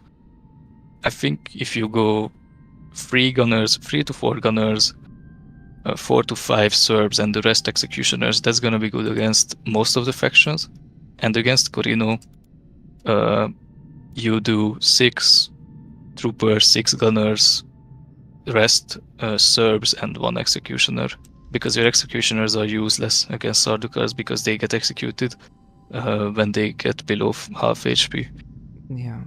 I think if you go 3 to 4 gunners, 4 to 5 Serbs, and the rest executioners, that's gonna be good against most of the factions. And against Corino, you do 6 troopers, 6 gunners, rest Serbs, and 1 executioner, because your executioners are useless against Sardaukars because they get executed when they get below half HP. Yeah.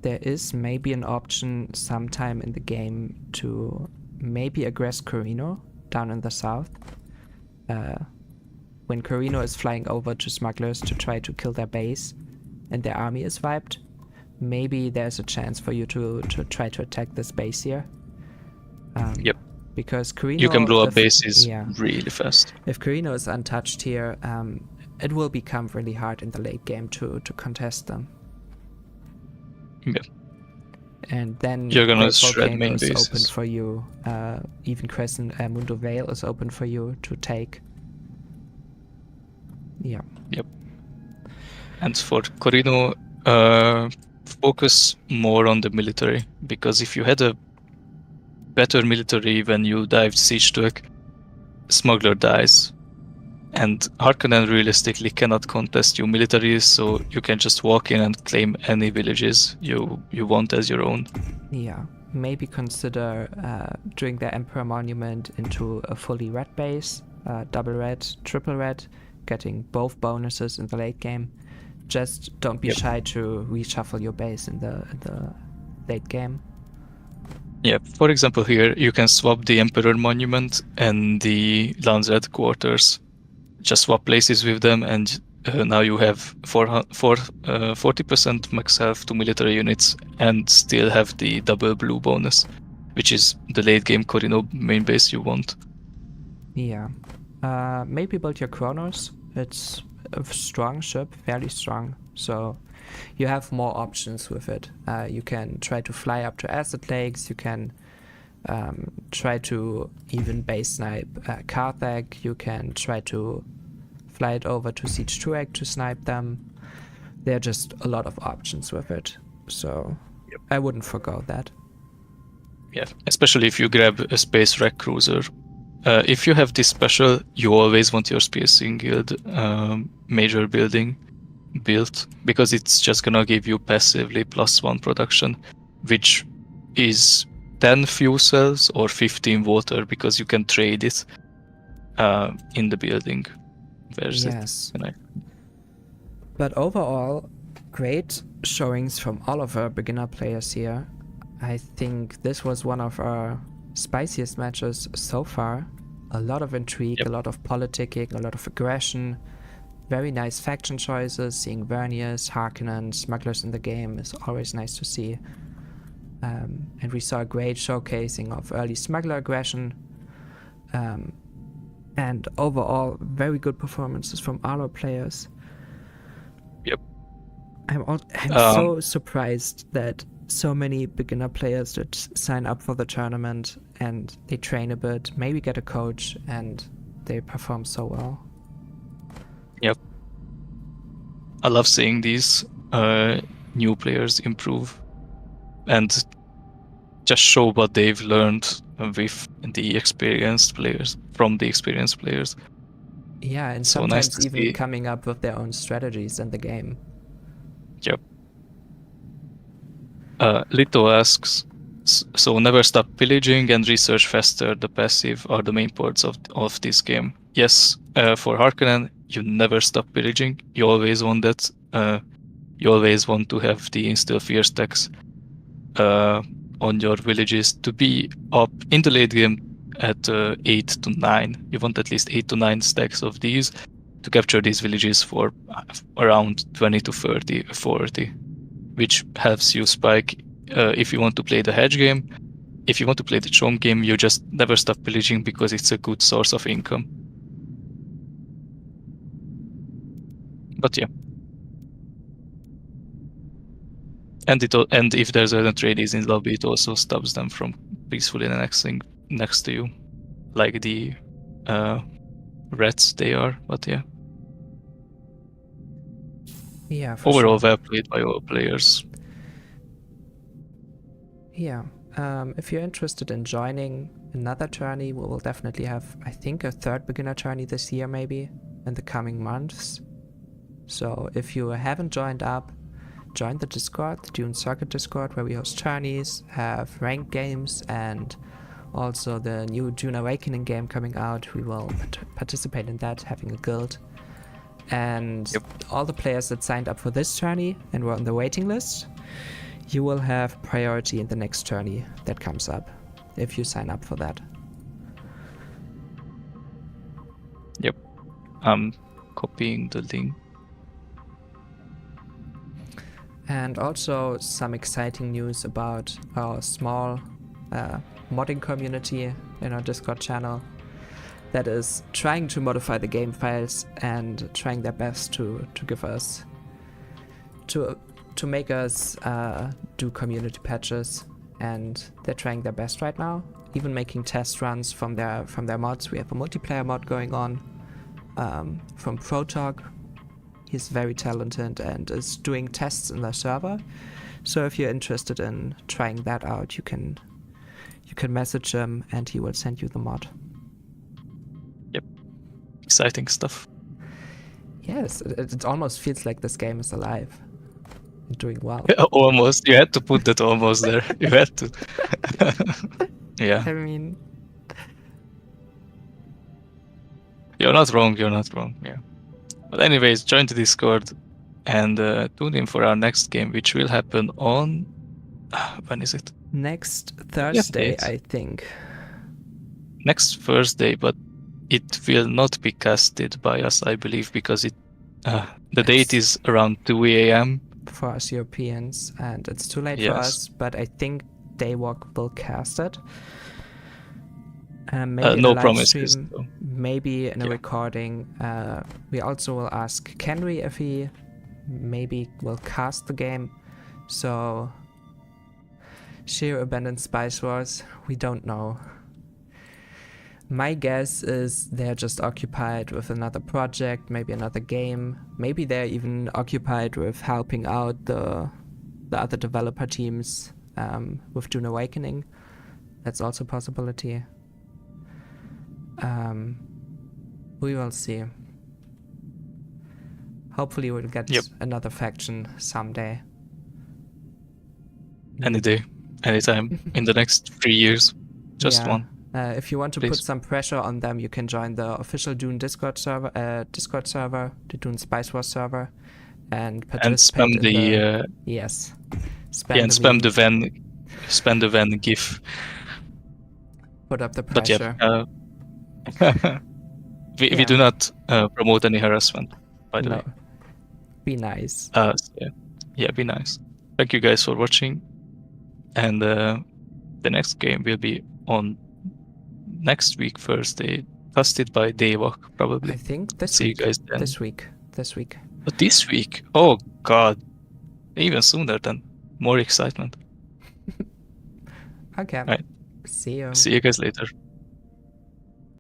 There is maybe an option sometime in the game to maybe aggress Corino down in the south. When Corino is flying over to smugglers to try to kill their base and their army is wiped, maybe there's a chance for you to try to attack this base here. Yep. Because Corino... You can blow up bases really fast. If Corino is untouched here, it will become really hard in the late game to contest them. Yeah. And then You're gonna Great shred Volcano main is open bases. for you. Even Crescent Mundo Vale is open for you to take. Yeah. Yep. And for Corino, focus more on the military, because if you had a better military when you dived Siege Tuek, Smuggler dies. And Harkonnen realistically cannot contest you military, so you can just walk in and claim any villages you want as your own. Yeah. Maybe consider doing the Emperor Monument into a fully red base, double red, triple red, getting both bonuses in the late game. Just don't be shy to reshuffle your base in the late game. Yeah, for example here, you can swap the Emperor Monument and the Landsred Quarters. Just swap places with them, and now you have 40% max health to military units and still have the double blue bonus, which is the late game Corino main base you want. Yeah. Maybe build your Kronos. It's a strong ship, fairly strong, so you have more options with it. You can try to fly up to acid lakes, you can try to even base snipe Karthag, you can try to fly it over to Siege Tuek to snipe them. There are just a lot of options with it, so I wouldn't forgo that. Yeah, especially if you grab a space wreck cruiser. If you have this special, you always want your Piercing Guild major building built, because it's just gonna give you passively +1 production, which is 10 fuel cells or 15 water, because you can trade it in the building. Where's Yes. it? But overall, great showings from all of our beginner players here. I think this was one of our spiciest matches so far. A lot of intrigue, a lot of politicking, a lot of aggression. Very nice faction choices. Seeing Verniers, Harkonnen, Smugglers in the game is always nice to see. And we saw a great showcasing of early smuggler aggression. And overall, very good performances from all our players. Yep. I'm so surprised that so many beginner players that sign up for the tournament and they train a bit, maybe get a coach, and they perform so well. Yep. I love seeing these new players improve and just show what they've learned with the experienced players, from the experienced players. Yeah, and So nice sometimes to even see. coming up with their own strategies in the game. Yep. Lito asks, so never stop pillaging and research faster. The passive are the main parts of this game. Yes, for Harkonnen, you never stop pillaging. You always want that. You always want to have the instill fear stacks on your villages to be up in the late game at 8 to 9. You want at least 8 to 9 stacks of these to capture these villages for around 20 to 30, 40, which helps you spike if you want to play the hedge game. If you want to play the chomp game, you just never stop pillaging because it's a good source of income. But yeah. And if there's an Atreides in lobby, it also stops them from peacefully annexing next to you, like the rats they are. But yeah. Yeah, for Overall, sure. well played by all players. Yeah. If you're interested in joining another tourney, we will definitely have, I think, a third beginner tourney this year, maybe, in the coming months. So if you haven't joined up, join the Discord, the Dune Circuit Discord, where we host tourneys, have ranked games, and also the new Dune Awakening game coming out. We will participate in that, having a guild. And all the players that signed up for this tourney and were on the waiting list, you will have priority in the next tourney that comes up, if you sign up for that. Yep. I'm copying the link. And also some exciting news about our small modding community in our Discord channel that is trying to modify the game files and trying their best to give us to make us do community patches, and they're trying their best right now, even making test runs from their mods. We have a multiplayer mod going on from Protalk. He's very talented and is doing tests in the server. So if you're interested in trying that out, you can message him and he will send you the mod. Yep. Exciting stuff. Yes, it almost feels like this game is alive and doing well. Almost. You had to put that almost there. You had to. Yeah. I mean, You're not wrong. Yeah. But anyways, join the Discord and tune in for our next game, which will happen on... when is it? next Thursday, date. I think. Next Thursday, but it will not be casted by us, I believe, because the date is around 2 a.m. For us Europeans, and it's too late for Yes. us, but I think Daywalk will cast it. Maybe in no a live promises, stream, though. maybe in a Yeah. recording. We also will ask Kenry if he maybe will cast the game. So, sheer abandoned Spice Wars, we don't know. My guess is they're just occupied with another project, maybe another game. Maybe they're even occupied with helping out the other developer teams with Dune Awakening. That's also a possibility. We will see. Hopefully we'll get another faction someday. Any day, anytime, in the next 3 years. Just Yeah. one. If you want to Please. put some pressure on them, you can join the official Dune Discord server, the Dune Spice Wars server, and participate And spam the yes, spam the meme, Van GIF. put up the But pressure. yeah, we Yeah. do not promote any harassment, by the No. way. Be nice. So yeah, be nice. Thank you guys for watching, And the next game will be on next week, Thursday, hosted by Devok, probably. I think this See week. you guys then. This week. This week. But this week? Oh god. Even sooner then. More excitement. Okay. Right. See you. See you guys later.